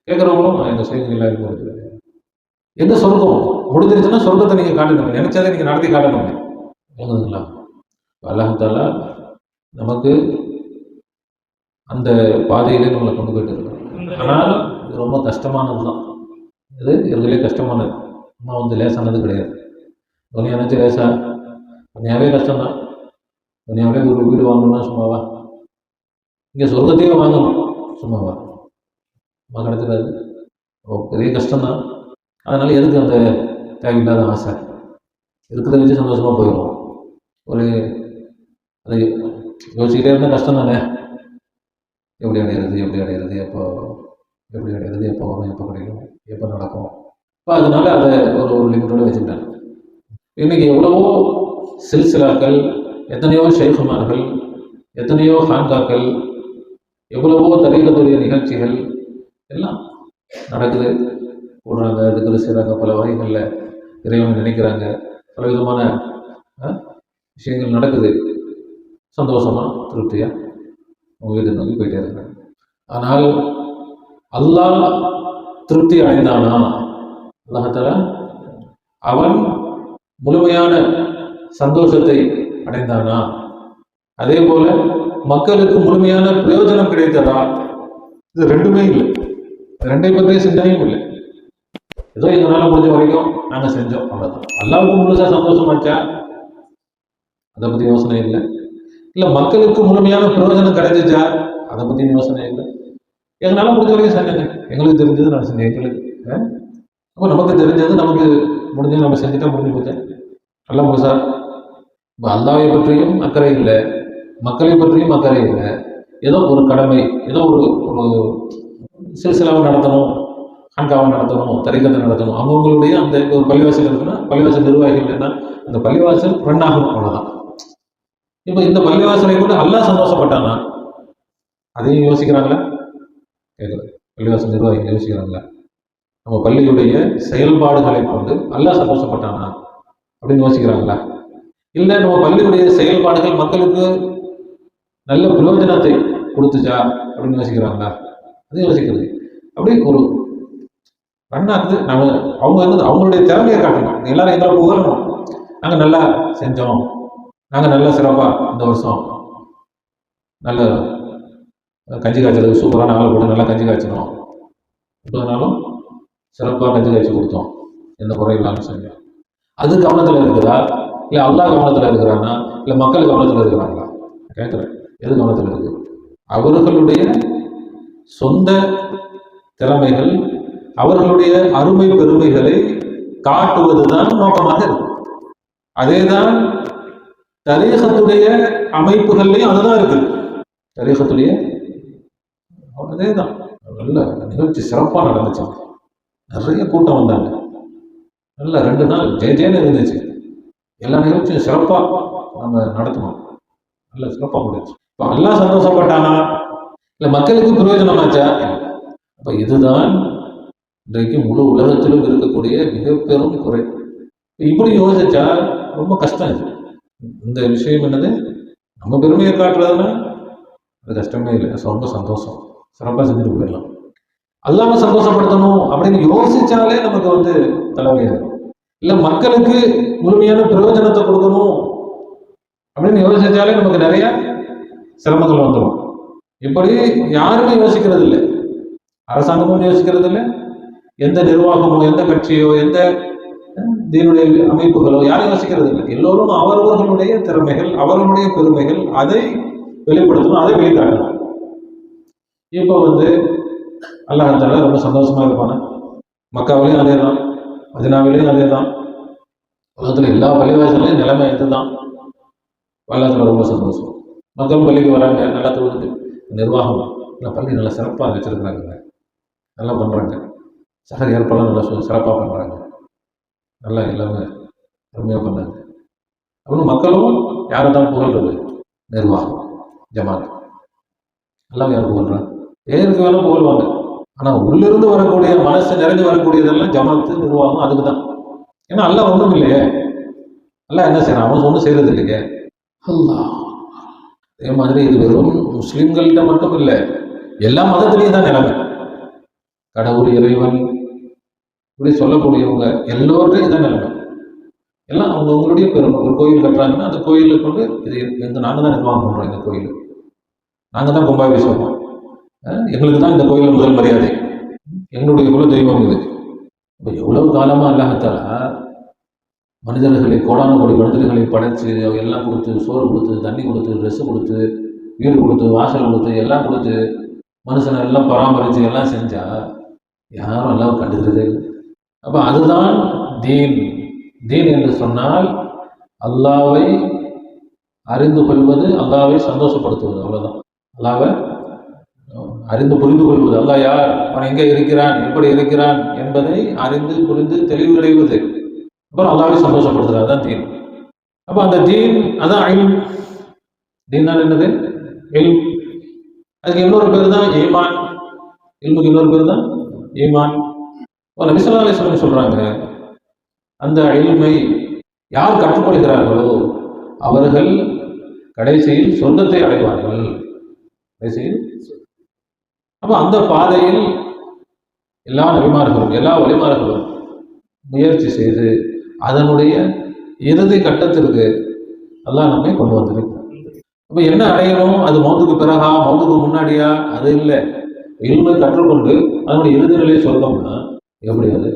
கேட்குறவங்களும் எங்கள் செய்தி எல்லா இடமும் இருக்குது. எந்த சொர்க்கம் முடிஞ்சிருச்சுன்னா சொர்க்கத்தை நீங்கள் காட்டணும், நினைச்சதை நீங்கள் நடத்தி காட்டணும். விளங்குதுங்களா? அல்லாஹ் தஆலா நமக்கு அந்த பாதையிலே நம்மளை கொண்டு போயிட்டு இருக்கோம். ஆனால் இது ரொம்ப கஷ்டமானது தான், இது இருக்கிறதுலே கஷ்டமானது. நம்ம லேசானது கிடையாது. துனியா நினச்சி லேசா, துனியாவே கஷ்டம்தான். துனியாவே ஒரு வீடு வாங்கணும்னா சும்மாவா? இங்கே சொர்க்கத்தையே வாங்கணும் சும்மாவா? சும்மா கிடைச்சிடாது, பெரிய கஷ்டம்தான். அதனால எதுக்கு அந்த தேவையில்லாத ஆசை? இருக்கிறத வச்சு சந்தோஷமாக போயிடும். ஒரு அதை யோசிச்சுக்கிட்டே இருந்தால் கஷ்டம் தானே. எப்படி அடையிறது, எப்படி அடையிறது, எப்போ எப்படி அடையிறது, எப்போ வரும், எப்போ கிடைக்கும், எப்போ நடக்கும். இப்போ அதனால அதை ஒரு லிமிட்டோடு வச்சுக்கிட்டாங்க. இன்றைக்கி எவ்வளவோ சில்சிலாக்கள், எத்தனையோ ஷேகுமார்கள், எத்தனையோ ஹான்காக்கள், எவ்வளவோ தரீகத்துடைய நிகழ்ச்சிகள் எல்லாம் நடக்குது, போடுறாங்க, இதுக்கு செய்கிறாங்க, பல வகைகளில் இறைவனை நினைக்கிறாங்க, பல விதமான விஷயங்கள் நடக்குது. சந்தோஷமாக திருப்தியாக அவங்க வீட்டை நோக்கி போயிட்டே இருக்கிறாங்க. ஆனால் அல்லாஹ் திருப்தி அடைந்தானா? அல்லாஹ்தாலா அவன் முழுமையான சந்தோஷத்தை அடைந்தானா? அதே போல மக்களுக்கு முழுமையான பிரயோஜனம் கிடைத்ததா? இது ரெண்டுமே இல்லை. ரெண்டை பற்றிய சிந்தனையும் இல்லை. ஏதோ எங்களால் முடிஞ்ச வரைக்கும் நாங்கள் செஞ்சோம், அவ்வளோதான். அல்லாவுக்கு முழுசாக சந்தோஷமாச்சா? அதை பற்றி யோசனை இல்லை. இல்லை மக்களுக்கு முழுமையான பிரயோஜனம் கிடைச்சிச்சா? அதை பற்றி யோசனை இல்லை. எங்களால் முடிஞ்ச வரைக்கும் செஞ்சங்க, எங்களுக்கு தெரிஞ்சது நான் செஞ்சேன். எங்களுக்கு அப்போ நமக்கு தெரிஞ்சது நமக்கு முடிஞ்சது நம்ம செஞ்சுட்டா முடிஞ்சு போச்சேன். நல்லா முழுசா இப்போ அல்லாவை பற்றியும் அக்கறை இல்லை, மக்களை பற்றியும் அக்கறை இல்லை. ஏதோ ஒரு கடமை, ஏதோ ஒரு சிலசிலாவை நடத்தணும், ஹான்காவை நடத்தணும், தரிகத்தை நடத்தணும். அவங்களுடைய அந்த ஒரு பள்ளிவாசல் இருக்குன்னா பள்ளிவாசல் நிர்வாகிகள் என்ன, அந்த பள்ளிவாசல் ரன் ஆகணும், அவ்வளோதான். இப்போ இந்த பள்ளிவாசலை கூட அல்லாஹ் சந்தோஷப்பட்டானா? அதையும் யோசிக்கிறாங்களா? கேட்குறது பள்ளிவாசல் நிர்வாகிகள் யோசிக்கிறாங்களா? நம்ம பள்ளியுடைய செயல்பாடுகளை கொண்டு அல்லாஹ் சந்தோஷப்பட்டானா அப்படின்னு யோசிக்கிறாங்களா? இல்லை நம்ம பள்ளியுடைய செயல்பாடுகள் மக்களுக்கு நல்ல பிரயோஜனத்தை கொடுத்துச்சா அப்படின்னு யோசிக்கிறாங்களா? அது யோசிக்கிறது. அப்படி ஒரு ரன்னாக்குது. நம்ம அவங்க அவங்களுடைய திறமையை காட்டணும், எல்லாரும் எங்களை புகழணும், நாங்கள் நல்லா செஞ்சோம், நாங்கள் நல்லா சிறப்பாக இந்த வருஷம் நல்ல கஞ்சி காய்ச்சது, சூப்பரான ஆள் போட்டு நல்லா கஞ்சி காய்ச்சணும், 30 நாளும் சிறப்பாக கஞ்சி காய்ச்சி கொடுத்தோம், எந்த குறை இல்லாமல் செஞ்சோம். அது கவனத்தில் இருக்குதா? இல்லை அல்லாஹ் கவனத்தில் இருக்கிறானா? இல்லை மக்கள் கவனத்தில் இருக்கிறாங்களா? கேட்குறேன், எது கவனத்தில் இருக்குது? அவர்களுடைய சொந்த திறமைகள், அவர்களுடைய அருமை பெருமைகளை காட்டுவதுதான் நோக்கமாக இருக்கு. அதேதான் தரீகத்துடைய அமைப்புகள்லையும் அதுதான் இருக்கு. தரீகத்துடைய அதேதான். நல்ல நிகழ்ச்சி சிறப்பாக நடந்துச்சு. நிறைய கூட்டம் வந்தாங்க. நல்ல 2 நாள் ஜெயன்னு இருந்துச்சு. எல்லா நிகழ்ச்சியும் சிறப்பாக நம்ம நடத்தணும். நல்ல சிறப்பாக முடிச்சு. இப்போ எல்லாம் சந்தோஷப்பட்டானா இல்லை மக்களுக்கு பிரயோஜனமாச்சா? அப்போ இதுதான் இன்றைக்கு முழு உலகத்திலும் இருக்கக்கூடிய மிக பெரும் குறை. இப்படி யோசிச்சா ரொம்ப கஷ்டம். இது இந்த விஷயம் என்னது, நம்ம பெருமையை காட்டுறதுன்னா அது கஷ்டமே இல்லை. ரொம்ப சந்தோஷம், சிறப்பாக செஞ்சுட்டு போயிடலாம். அல்லாம சந்தோஷப்படுத்தணும் அப்படின்னு யோசிச்சாலே நமக்கு தலைவலியாது. இல்லை மக்களுக்கு முழுமையான பிரயோஜனத்தை கொடுக்கணும் அப்படின்னு யோசிச்சாலே நமக்கு நிறைய சிரமங்கள் வந்துடும். இப்படி யாருமே யோசிக்கிறது இல்லை. அரசாங்கமும் யோசிக்கிறது இல்லை, எந்த நிர்வாகமோ எந்த கட்சியோ எந்த தீனுடைய அமைப்புகளோ யாரும் யோசிக்கிறது இல்லை. எல்லோரும் அவரவர்களுடைய திறமைகள் அவர்களுடைய பெருமைகள் அதை வெளிப்படுத்தணும், அதை வெளிக்காட்டணும். இப்போ அல்லாஹ் ரொம்ப சந்தோஷமா இருப்பான. மக்காவிலையும் அதே தான், மதீனாவிலையும் அதே தான், உலகத்தில் எல்லா பள்ளிவாசலையும் நிலைமை இதுதான். அல்லாஹ் ரொம்ப சந்தோஷம். மக்கள் பள்ளிக்கு வராங்க, நல்லா தொழுது, நிர்வாகம் இல்லை, பள்ளி நல்லா சிறப்பாக வச்சிருக்கிறாங்க, நல்லா பண்ணுறாங்க, சகர் ஏற்பாடுலாம் நல்லா சிறப்பாக பண்ணுறாங்க, நல்லா எல்லாமே அருமையாக பண்ணாங்க அப்படின்னு மக்களும் யாரை தான் புகழ்றது? நிர்வாகம், ஜமாத், எல்லாம் யார் புகழ்றாங்க? ஏருக்கு வேணும் புகழ்வாங்க. ஆனால் உள்ளிருந்து வரக்கூடிய மனசு நிறைஞ்சு வரக்கூடியதெல்லாம் ஜமாத்து, நிர்வாகம், அதுக்கு தான். ஏன்னா அல்லாஹ் ஒன்றும் இல்லையே, அல்லாஹ் என்ன செய்யறான்? அவன் ஒன்றும் செய்யறது இல்லையே. அல்லாஹ் அதே மாதிரி இது வெறும் முஸ்லிம்கள்கிட்ட மட்டும் இல்லை, எல்லா மதத்திலையும் தான் நிலைமை. கடவுள், இறைவன் இப்படி சொல்லக்கூடியவங்க எல்லோருடையும் தான் நிலைமை. எல்லாம் அவங்களுடைய பெருமை. ஒரு கோயில் கட்டுறாங்கன்னா அந்த கோயிலை கொண்டு இது நாங்கள் தான் நிர்வாகம் பண்ணுறோம், இந்த கோயில் நாங்கள் தான் கும்பாபிஷேகம், எங்களுக்கு தான் இந்த கோயிலில் முதல் மரியாதை, எங்களுடைய குல தெய்வம் இது. இப்போ எவ்வளவு காலமாக அல்லாஹ்தாலா மனிதர்களை, கோடான கோடி மனிதர்களை படைச்சு எல்லாம் கொடுத்து, சோறு கொடுத்து, தண்ணி கொடுத்து, ட்ரெஸ்ஸு கொடுத்து, வீடு கொடுத்து, வாசல் கொடுத்து, எல்லாம் கொடுத்து, மனுஷனை எல்லாம் பராமரித்து எல்லாம் செஞ்சா யாரும் எல்லாம் கண்டுக்கிறதே இல்லை. அப்போ அதுதான் தீன். தீன் என்று சொன்னால் அல்லாவை அறிந்து கொள்வது, அல்லாவை சந்தோஷப்படுத்துவது, அவ்வளோதான். அல்லாவை அறிந்து புரிந்து கொள்வது, அல்லாஹ் யார், அவன் எங்கே இருக்கிறான், எப்படி இருக்கிறான் என்பதை அறிந்து புரிந்து தெளிவடைவது, அப்புறம் அல்லாவை சந்தோஷப்படுத்துறது, அதுதான் தீன். அப்போ அந்த தீன் அதான் இல்ம். தீன் தான் என்னது? இல்ம். அதுக்கு இன்னொரு பேர் தான் ஈமான். இல்முக்கு இன்னொரு பேர் தான் ஈமான். நபி ஸல்லல்லாஹு அலைஹி வஸல்லம் சொல்றாங்க, அந்த இல்மை யார் கற்றுக்கொள்கிறார்களோ அவர்கள் கடைசியில் சொர்க்கத்தை அடைவார்கள். கடைசியில் அப்போ அந்த பாதையில் எல்லா நபிமார்களும் எல்லா வழிமார்களும் முயற்சி செய்து அதனுடைய இறுதி கட்டத்திற்கு அல்லாஹ் நம்மை கொண்டு வந்திருக்கிறார். அப்போ என்ன அடையணும்? அது மௌத்துக்கு பிறகா, மௌத்துக்கு முன்னாடியா? அது இல்லை. இல்மை கற்றுக்கொண்டு அதனுடைய இறுதி நிலையை சொர்க்கம்னா எப்படி? அது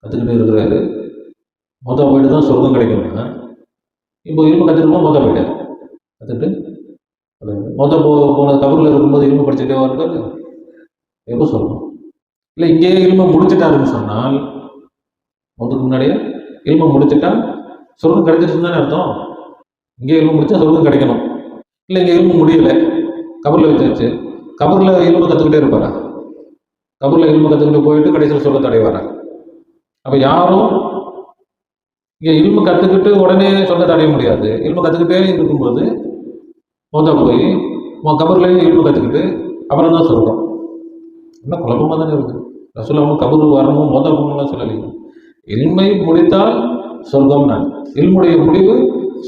கற்றுக்கிட்டே இருக்கிறாரு, மொத்தம் போயிட்டு தான் சொர்க்கம் கிடைக்கும்னா, இப்போ இல்மை கற்றுக்கணும், மொத்தம் போயிட்டார், கற்றுட்டு மொத்தம் போன கபரில் இருக்கும்போது இல்மை படிச்சுட்டே இருக்காரு, எப்போ சொல்லணும்? இல்லை இங்கேயே இல்மை முடிச்சுட்டாருன்னு சொன்னால், மொத்தத்துக்கு முன்னாடியே இல்மை முடிச்சுட்டா சொர்க்கம் கிடைச்சிருச்சுன்னு தானே அர்த்தம். இங்கே இல்மை முடிச்சா சொர்க்கம் கிடைக்கணும். இல்லை இங்கே இல்மை முடியலை, கபரில் வச்சாச்சு, கபரில் இல்மை கற்றுக்கிட்டே இருப்பாரா? கபரில் இல்மை கற்றுக்கிட்டு போயிட்டு கடைசியில் சொர்க்கத்தை அடைவாரா? அப்போ யாரும் இங்கே இல்மை கற்றுக்கிட்டு உடனே சொர்க்கத்தை அடைய முடியாது. இல்மை கற்றுக்கிட்டே இருக்கும்போது மொத்தம் போய் கபர்லேயும் இல்மை கற்றுக்கிட்டு அப்புறம் தான் சொர்க்கம். என்ன குழப்பமாக தானே இருக்குது. ரசூலுல்லாஹ் கபர் வரணும் மொதல் போகணும்லாம் சொல்லலைங்க. இல்மை முடித்தால் சொர்க்கம் நான், இல்முடைய முடிவு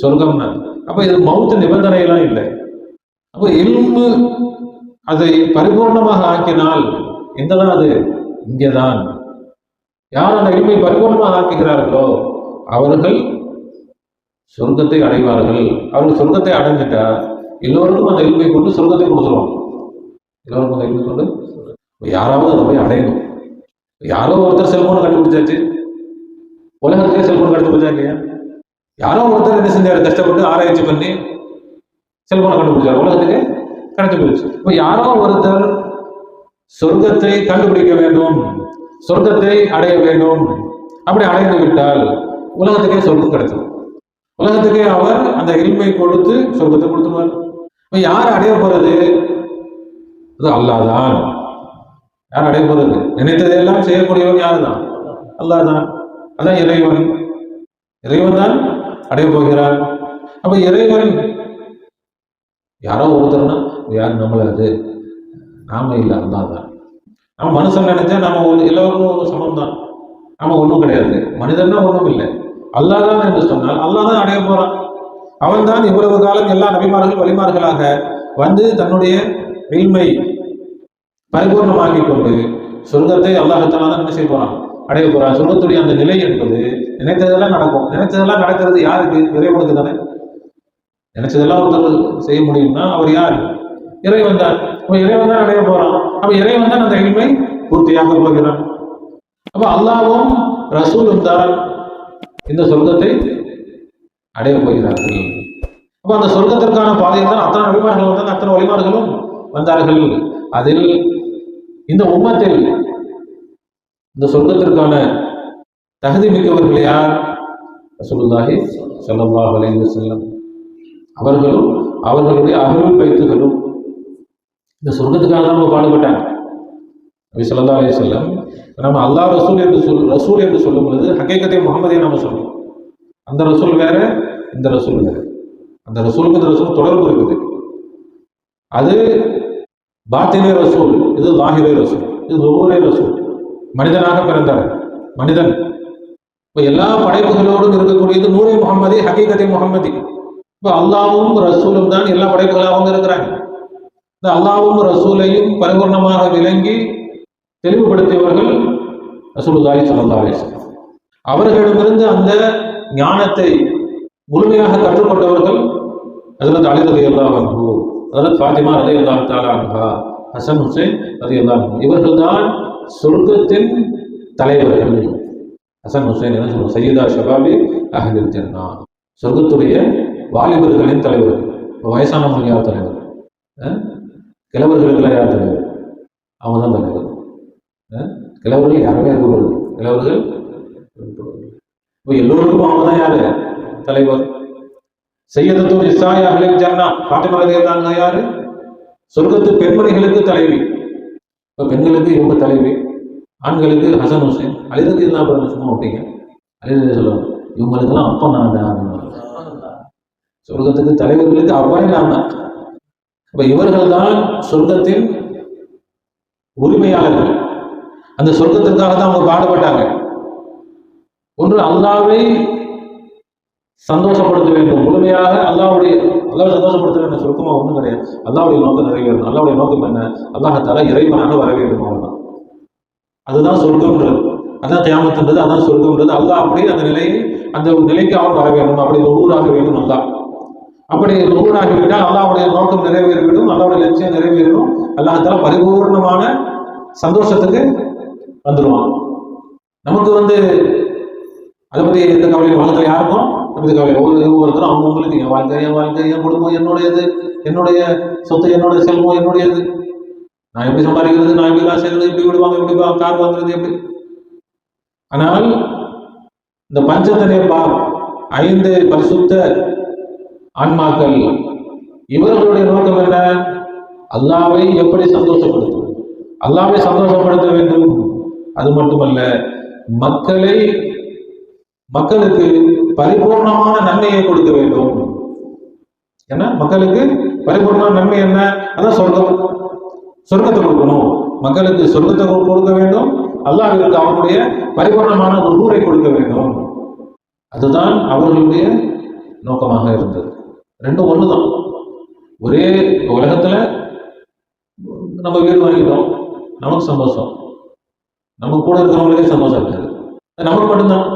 சொர்க்கம் நான். அப்போ இது மௌத்து நிபந்தனையெல்லாம் இல்லை. அப்போ இல்மு அதை பரிபூர்ணமாக ஆக்கினால் எங்கதான் அது? இங்கேதான். யார் அந்த இல்மை பரிபூர்ணமாக ஆக்குகிறார்களோ அவர்கள் சொர்க்கத்தை அடைவார்கள். அவர்கள் சொர்க்கத்தை அடைஞ்சிட்டா எல்லோருக்கும் அந்த இல்மை கொண்டு சொர்க்கத்தை கொடுத்துருவாங்க. எல்லோருக்கும் அந்த இல்மை கொண்டு யாராவது அதை போய் அடையணும். யாரோ ஒருத்தர் செல்போனை கண்டுபிடிச்சாச்சு, உலகத்துக்கே செல்போன் கண்டுபிடிச்சா இல்லையா? யாரோ ஒருத்தர் என்ன செஞ்சாரு? கஷ்டப்பட்டு ஆராய்ச்சி பண்ணி செல்போனை கண்டுபிடிச்சாரு, உலகத்துக்கு கிடைச்சி போயிடுச்சு. இப்போ யாரோ ஒருத்தர் சொர்க்கத்தை கண்டுபிடிக்க வேண்டும், சொர்க்கத்தை அடைய வேண்டும். அப்படி அடைந்து விட்டால் உலகத்துக்கே சொர்க்கம் கிடைச்சிடும். உலகத்துக்கே அவர் அந்த இல்மை கொடுத்து சொர்க்கத்தை கொடுத்துருவார். இப்ப யார் அடைய போறது? அது அல்லாஹ் தான். யார் அடைய போறது? நினைத்ததையெல்லாம் செய்யக்கூடியவன் யாரு தான்? அல்லாஹ் தான். அதான் இறைவன். இறைவன் தான் அடைய போகிறார். அப்ப இறைவன் யாரோ ஒருத்தர்னா யார்? நம்மள அது நாம இல்லை, அல்லாஹ் தான். நம்ம மனுஷன் நினைச்சா நாம எல்லோரும் சமம் தான். நாம ஒன்றும் கிடையாது. மனிதன்னா ஒன்றும் இல்லை. அல்லாஹ் தான் என்று சொன்னால் அல்லாஹ் தான் அடைய போறான். அவன் தான் இவ்வளவு காலம் எல்லா நபிமார்கள் வழிமார்களாக வந்து தன்னுடைய இல்மை பரிபூர்ணமாக்கி கொண்டு சொர்க்கத்தை அல்லாஹ்தாலா தான் என்ன செய்ய போறான்? அடைய போறான். சொர்க்கத்துடைய அந்த நிலை என்பது நினைத்ததெல்லாம் நடக்கும். நினைத்ததெல்லாம் நடக்கிறது யாருக்கு? இறைவனுக்கு தானே. நினைச்சதெல்லாம் ஒருத்தர் செய்ய முடியும்னா அவர் யார்? இறைவன் தான். இறைவன் தான் அடைய போறான். அப்ப இறைவன் தான் அந்த இல்மை பூர்த்தியாக போகிறான். அப்ப அல்லாஹ்வும் ரசூலும் தான் இந்த சொர்க்கத்தை அடைய போகிறார்கள். அப்ப அந்த சொர்க்கத்திற்கான பாதையில் தான் அத்தனை நபிமார்கள் வந்தாங்க, அத்தனை வழிமார்களும் வந்தார்கள். அதில் இந்த உம்மத்தில் இந்த சொர்க்கத்திற்கான தகுதி மிக்கவர்கள் யார்? ரசூலுல்லாஹி ஸல்லல்லாஹு அலைஹி வஸல்லம் அவர்களும் அவர்களுடைய அஹ்லுல் பைத்துகளும் இந்த சொர்க்கத்துக்காக தான் பாடுபட்டாங்க. நபி ஸல்லல்லாஹு அலைஹி வஸல்லம் நம்ம அல்லாஹ் ரசூல் என்று சொல்லும் பொழுது ஹக்கீகத்தை முகமதியை நம்ம சொல்றோம். அந்த ரசூல் வேற, இந்த ரசூல் வேற. அந்த ரசூலுக்கு இந்த ரசூல் தொடர்பு இருக்குது. அது பாத்தினே ரசூல், இது லாஹிரே ரசூல், இது லுஹூரே ரசூல். மனிதனாக பிறந்தார் மனிதன். இப்போ எல்லா படைப்புகளோடும் இருக்கக்கூடியது நூரே முகமதி, ஹக்கீகத்தை முகமதி. இப்போ அல்லாவும் ரசூலும் தான் எல்லா படைப்புகளாகவும் இருக்கிறாங்க. இந்த அல்லாவும் ரசூலையும் பரிபூர்ணமாக விளங்கி தெளிவுபடுத்தியவர்கள் ரசூலுல்லாஹி ஸல்லல்லாஹு அலைஹி வஸல்லம். அவர்களிடமிருந்து அந்த ஞானத்தை முழுமையாக கற்றுக்கொண்டவர்கள் ஹஜ்ரத் அலி ரலியல்லாஹு அன்ஹு, ஹஜ்ரத் ஃபாத்திமா ரலியல்லாஹு தஆலா அன்ஹா, ஹசன் ஹுசைன் ரலியல்லாஹு அன்ஹு. இவர்கள் தான் சொர்க்கத்தின் தலைவர்கள். ஹசன் ஹுசைன் என்ன சொல்லுவோம்? சையதா ஷபாபி அஹ்லில் ஜன்னா, சொர்க்கத்துடைய வாலிபர்களின் தலைவர். வயசானவங்க யார் தலைவர்? கிழவர்களுக்கெல்லாம் யார் தலைவர்? அவங்க தான் தலைவர். கிழவர்கள் யாருமே இருக்கக்கூடாது. கிழவர்கள் எல்லோருக்கும் அவங்க தான் யாரு? தலைவர். சையதத்து நிசாய் அஹ்லில் ஜன்னா ஃபாத்திமா ரலியல்லாஹு அன்ஹா யாரு? சொர்க்கத்து பெண்மணிகளுக்கு தலைவி. இப்போ பெண்களுக்கு இவங்க தலைவி, ஆண்களுக்கு ஹசன் ஹுசைன். அலி ரலியல்லாஹு அன்ஹு சும்மா விட்டீங்க. அலி ரலியல்லாஹு சொல்லுவாங்க, இவங்களுக்கெல்லாம் அப்பா நான் சொர்க்கத்துக்கு தலைவர்களுக்கு அப்பாவே நான் தான். அப்ப இவர்கள் தான் சொர்க்கத்தின் உரிமையாளர்கள். அந்த சொர்க்கத்திற்காக தான் அவங்க பாடுபட்டாங்க. ஒன்று அல்லாஹ்வை சந்தோஷப்படுத்த வேண்டும், முழுமையாக அல்லாஹ்வை சந்தோஷப்படுத்த வேண்டும். சுருக்கமா ஒன்றும் கிடையாது. அல்லாஹ்வுடைய நோக்கம் நிறைவேறணும். அல்லாஹ்வுடைய நோக்கம் என்ன? அல்லாஹ் தஆலா இறைவனாக வர வேண்டும். அவ்வளவுதான். அதுதான் சொர்க்கம்ன்றது, அதான் கியாமத்ன்றது, அதான் சொர்க்கம்ன்றது. அல்லாஹ் அப்படி அந்த நிலைக்கு அவன் வர வேண்டும். அப்படி நூறாக வேண்டும். அல்லாஹ் அப்படி நூறாகிவிட்டால் அல்லாஹ்வுடைய நோக்கம் நிறைவேறிவிடும், அல்லாஹ்வுடைய லட்சியம் நிறைவேறும். அல்லாஹ் தஆலா பரிபூர்ணமான சந்தோஷத்துக்கு வந்துடுவான். நமக்கு அதை பத்தி எந்த கவலையும் உலகத்துல யாருக்கும் எந்த கவலை? ஒவ்வொருத்தரும் அவங்களுக்கு என் வாழ்க்கை, என் குடும்பம் என்னுடையது, என்னுடைய சொத்து, என்னுடைய செல்வம் என்னுடையது, நான் எப்படி சம்பாதிக்கிறது, நான் எப்படி காசு செய்யறது, எப்படி விடுவாங்க, எப்படி கார் வாங்குறது, எப்படி. ஆனால் இந்த பஞ்சத்தனை 5 பரிசுத்த ஆன்மாக்கள், இவர்களுடைய நோக்கம் என்ன? அல்லாஹ்வை எப்படி சந்தோஷப்படுத்துவது, அல்லாஹ்வை சந்தோஷப்படுத்த வேண்டும். அது மட்டுமல்ல, மக்களுக்கு பரிபூர்ணமான நன்மையை கொடுக்க வேண்டும். ஏன்னா மக்களுக்கு பரிபூர்ணமான நன்மை என்ன? அதான் சொர்க்கத்தை கொடுக்கணும். மக்களுக்கு சொர்க்கத்தை கொடுக்க வேண்டும். அல்லாஹ்விற்கு அவனுடைய பரிபூர்ணமான ஒரு ஊரை கொடுக்க வேண்டும். அதுதான் அவர்களுடைய நோக்கமாக இருந்தது. ரெண்டும் ஒண்ணுதான். ஒரே உலகத்துல நம்ம வீடு வாங்கிட்டோம், நமக்கு சந்தோஷம், நம்ம கூட இருக்கிறவங்களுக்கே சந்தோஷம் இருக்காது, நமக்கு மட்டும்தான்.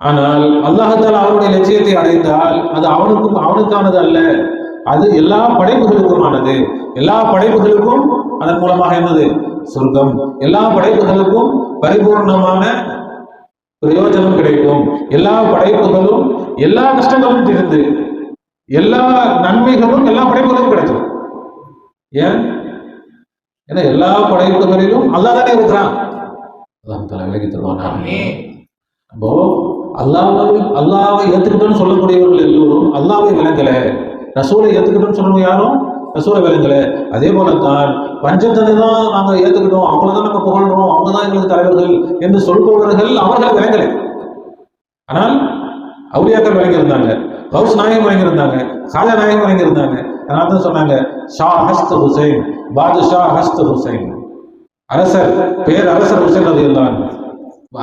ஆனால் அல்லாஹ் தஆலா அவனுடைய லட்சியத்தை அடைந்தால் அது அவனுக்கானது அல்ல, அது எல்லா படைப்புகளுக்குமானது. எல்லா படைப்புகளுக்கும் அதன் மூலமாக என்னது? சொர்க்கம். எல்லா படைப்புகளுக்கும் பரிபூர்ணமான பிரயோஜனம் கிடைக்கும். எல்லா படைப்புகளும் எல்லா கஷ்டங்களும் தீர்ந்து எல்லா நன்மைகளும் எல்லா படைப்புகளும் கிடைக்கும். ஏன்? ஏன்னா எல்லா படைப்புகளிலும் அல்லாஹ் தானே இருக்கிறான். அல்லாஹ் தஆலா விலகி தருவானாக. அப்போ அல்லாவை ஏத்துக்கிட்டோன்னு சொல்லக்கூடியவர்கள் எல்லோரும் அல்லாவை விளங்கல, ரசூலை ஏத்துக்கிட்டோன்னு சொல்றவங்க யாரும் ரசூலை விளங்கல. அதே போலத்தான் பஞ்சத்தனை தான் நாங்க ஏத்துக்கிட்டோம், அவங்கள தான் நாங்க புகழ்றோம், அவங்க தான் எங்களுக்கு தலைவர்கள் என்று சொல்பவர்கள் அவர்களை விளங்கலை. ஆனால் அவுலியாக்கள் விளங்கியிருந்தாங்க, கௌஸ் நாயகம் விளங்கியிருந்தாங்க, காஜா நாயகம் விளங்கியிருந்தாங்க. அதனால தான் சொன்னாங்க ஷா ஹஸ்த் ஹுசைன், பாதுஷா ஹஸ்த் ஹுசைன், அரசர் பேர் அரசர் ஹுசைன். அது எல்லாம்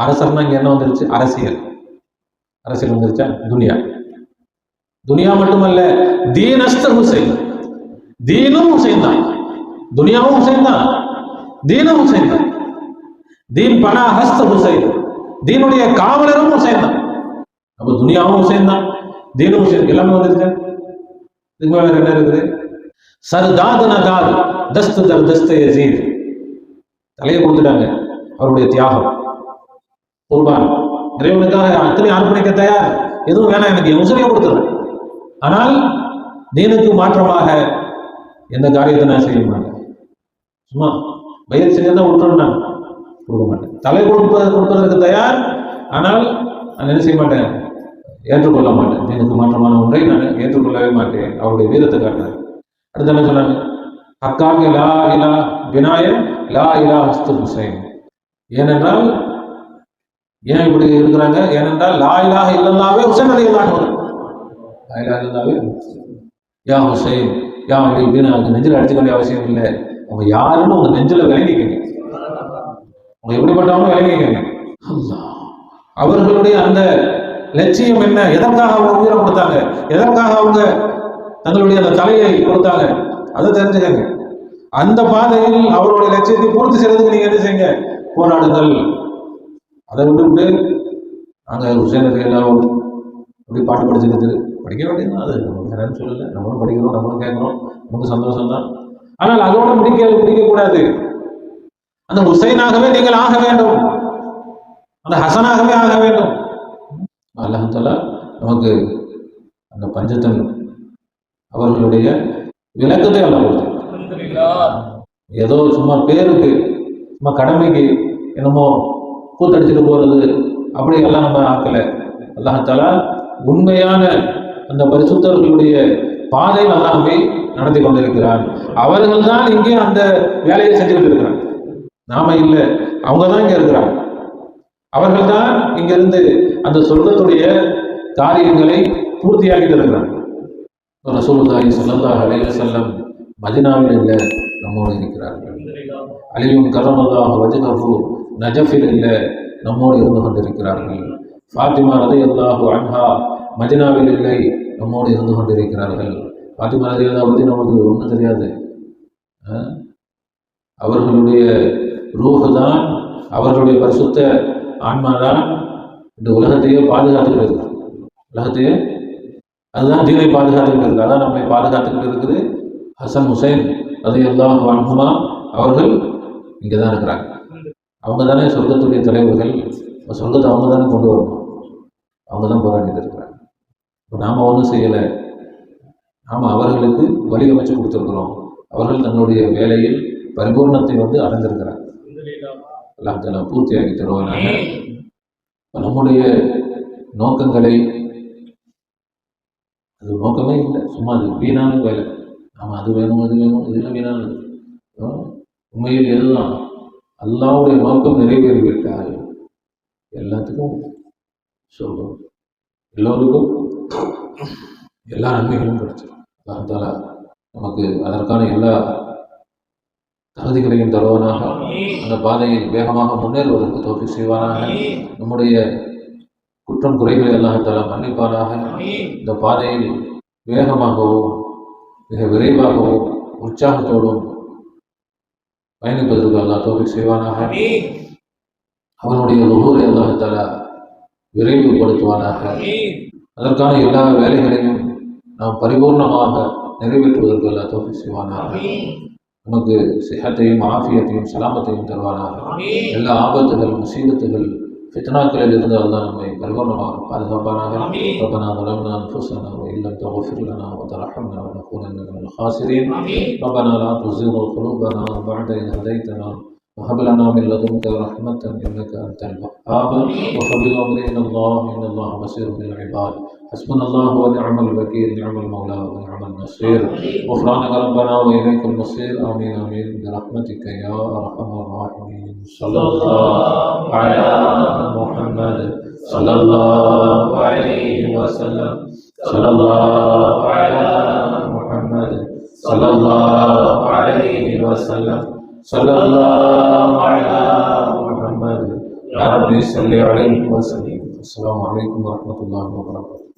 அரசர்னா இங்க என்ன வந்துருச்சு? அரசியல். அரசியல் வந்துருச்சா? துனியா. துனியா மட்டுமல்ல, தீன் ஹஸ்த் ஹுசைன், தீனும் ஹுசைன் தான், துனியாவும் ஹுசைன் தான், தீனும் ஹுசைன் தான். தீன் பனா ஹஸ்த் ஹுசைன், தீனுடைய காவலரும் ஹுசைன் தான். அப்ப துனியாவும் ஹுசைன் தான், தீனும் ஹுசைன், எல்லாமே வந்துருச்சு. இதுக்கு மேல என்ன இருக்குது? சர்தாத் நதாத் தஸ்த் தர் தஸ்த் யஸீத், தலையை கொடுத்துட்டாங்க. அவருடைய தியாகம், குர்பான், இறைவனுக்காக அத்தனை அர்ப்பணிக்க தயார், எதுவும் வேணாம் எனக்கு முஸ்லிமை கொடுத்துறேன். ஆனால் தீனுக்கு மாற்றமாக எந்த காரியத்தை நான் செய்ய மாட்டேன். சும்மா பயிர் செஞ்சதான் விட்டுறேன், நான் கொடுக்க மாட்டேன். தலை கொடுப்பதற்கு தயார், ஆனால் நான் என்ன செய்ய மாட்டேன்? ஏற்றுக்கொள்ள மாட்டேன். தீனுக்கு மாற்றமான ஒன்றை நான் ஏற்றுக்கொள்ளவே மாட்டேன். அவருடைய வீரத்தை காட்டினார். அடுத்து என்ன சொன்னாங்க? ஹக்காக லா இலா வினாய லா இலா ஹஸ்து ஹுசைன். ஏனென்றால் ஏன் இப்படி இருக்கிறாங்க? ஏனென்றால் லா இலாஹ இல்லல்லாஹ்வே ஹுசைன் ரலியல்லாஹு அன்ஹு, லா இலாஹ இல்லல்லாஹ்வே யா ஹுசைன் யா அலி இப்படின்னு அது நெஞ்சில் அடிச்சுக்க வேண்டிய அவசியம் இல்லை. அவங்க யாருன்னு உங்க நெஞ்சில் விளங்கிக்கங்க, அவங்க எப்படிப்பட்டவங்க விளங்கிக்கங்க. அவர்களுடைய அந்த லட்சியம் என்ன? எதற்காக அவங்க உயிரை கொடுத்தாங்க? எதற்காக அவங்க தங்களுடைய அந்த தலையை கொடுத்தாங்க? அதை தெரிஞ்சுக்கங்க. அந்த பாதையில் அவருடைய லட்சியத்தை பூர்த்தி செய்யறதுக்கு நீங்க என்ன செய்யுங்க? போராடுங்கள். அதை விட்டு நாங்க ஹுசைன் எல்லாம் அப்படி பாட்டு படிச்சுக்கிறது படிக்க வேண்டியது அது என்னன்னு சொல்லல. நம்மளும் படிக்கிறோம், நம்மளும் கேட்கிறோம், நமக்கு சந்தோஷம் தான். ஆனால் அதோட முடிக்க கூடாது. அந்த ஹுசைனாகவே நீங்கள் ஆக வேண்டும், அந்த ஹசனாகவே ஆக வேண்டும். அல்லாஹ் தஆலா நமக்கு அந்த பஞ்சத்தன் அவர்களுடைய விளக்கத்தை அல்லாஹ் கொடுத்தார். ஏதோ சும்மா பேருக்கு, சும்மா கடமைக்கு என்னமோ கூத்தடிச்சுட்டு போறது அப்படி எல்லாம் நம்ம ஆக்கல. அல்லாஹ் தஆலா உண்மையான அந்த பரிசுத்தவர்களுடைய பாதையில் அல்லாஹ்வை நடத்தி கொண்டிருக்கிறார். அவர்கள் தான் இங்கே அந்த வேலையை செஞ்சுக்கிட்டு இருக்கிறாங்க, நாம இல்லை. அவங்க தான் இங்க இருக்கிறாங்க. அவர்கள் தான் இங்கிருந்து அந்த சொர்க்கத்துடைய காரியங்களை பூர்த்தியாகிட்டு இருக்கிறாங்க. ரசூலுல்லாஹி ஸல்லல்லாஹு அலைஹி வஸல்லம் மதீனாவில் இல்லை, நம்மோடு இருக்கிறார்கள். அலியும் கர்ரமல்லாஹு வஜ்ஹஹு நஜஃபில் இல்லை, நம்மோடு இருந்து கொண்டிருக்கிறார்கள். ஃபாத்திமா ரலியல்லாஹு அன்ஹா மதீனாவில் இல்லை, நம்மோடு இருந்து கொண்டிருக்கிறார்கள். ஃபாத்திமா ரலியல்லாஹு பற்றி நமக்கு ஒன்றும் தெரியாது. அவர்களுடைய ரூஹ் தான், அவர்களுடைய பரிசுத்த ஆன்மாதான் இந்த உலகத்தையே பாதுகாத்துக்கிட்டு இருக்கு. உலகத்தையே அதுதான் தீனை பாதுகாத்துக்கிட்டு இருக்கு, அதான் நம்மை பாதுகாத்துக்கிட்டு இருக்குது. ஹசன் ஹுசைன் ரலியல்லாஹு அன்ஹுமா அவர்கள் இங்கே தான் இருக்கிறாங்க. அவங்க தானே சொர்க்கத்துடைய தலைவர்கள். சொர்க்கத்தை அவங்க தானே கொண்டு வரணும், அவங்க தான் போராடிட்டு இருக்கிறாங்க. இப்போ நாம் ஒன்றும் செய்யலை, நாம் அவர்களுக்கு வழியமைச்சு கொடுத்துருக்குறோம். அவர்கள் தன்னுடைய வேலையில் பரிபூர்ணத்தை அடைந்திருக்கிறாங்க. அல்லாஹ் தஆலா பூர்த்தியாகி தருவானாக. நம்முடைய நோக்கங்களை, அது நோக்கமே இல்லை, சும்மா அது வீணான வேலை. நாம் அது வேணும் இது வேணும், இதெல்லாம் வீணானது. உண்மையில் எதுதான் அல்லாஹ்வுடைய நோக்கம் நிறைவேறிவிட்டால் எல்லாத்துக்கும் சொல்லும், எல்லோருக்கும் எல்லா நன்மைகளும் கிடைச்சிடும். அல்லாஹ் தஆலா நமக்கு அதற்கான எல்லா தகுதிகளையும் தருவானாக. அந்த பாதையில் வேகமாக முன்னேறுவதற்கு தௌஃபீக் செய்வானாக. நம்முடைய குற்றம் குறைகளை அல்லாஹ் தஆலா மன்னிப்பானாக. இந்த பாதையில் வேகமாகவும் மிக விரைவாகவும் உற்சாகத்தோடும் பயணிப்பதற்கு அல்லாஹ் தௌஃபீக் செய்வானாக. அவனுடைய லுஹூரை அல்லாஹ் தஆலா விரைவுபடுத்துவானாக. அதற்கான எல்லா வேலைகளையும் நாம் பரிபூர்ணமாக நிறைவேற்றுவதற்கு அல்லாஹ் தௌஃபீக் செய்வானாக. நமக்கு சிஹத்தையும் ஆஃபியத்தையும் சலாமத்தையும் தருவானாக. எல்லா ஆபத்துகள் முசீபத்துகள் ஃபித்னாக்களில் இருந்து அல்லாஹ் நம்மை பரிபூர்ணமாக பாதுகாப்பானாக. ربنا ظلمنا أنفسنا وإن لم تغفر لنا وترحمنا لنكونن من الخاسرين. ربنا لا تزغ قلوبنا بعد إذ هديتنا وهب لنا من لدنك رحمة إنك أنت الوهاب وفضل أمرنا الله إن الله بصير بالعباد حسبنا الله ونعم الوكيل نعم المولى ونعم النصير غفرانك ربنا وإليك المصير آمين آمين برحمتك يا أرحم الراحمين صلى الله على محمد صلى الله عليه وسلم صلى الله على محمد صلى الله عليه وسلم صلى الله على محمد يا رب صل عليه وسلم. السلام عليكم ورحمة الله وبركاته.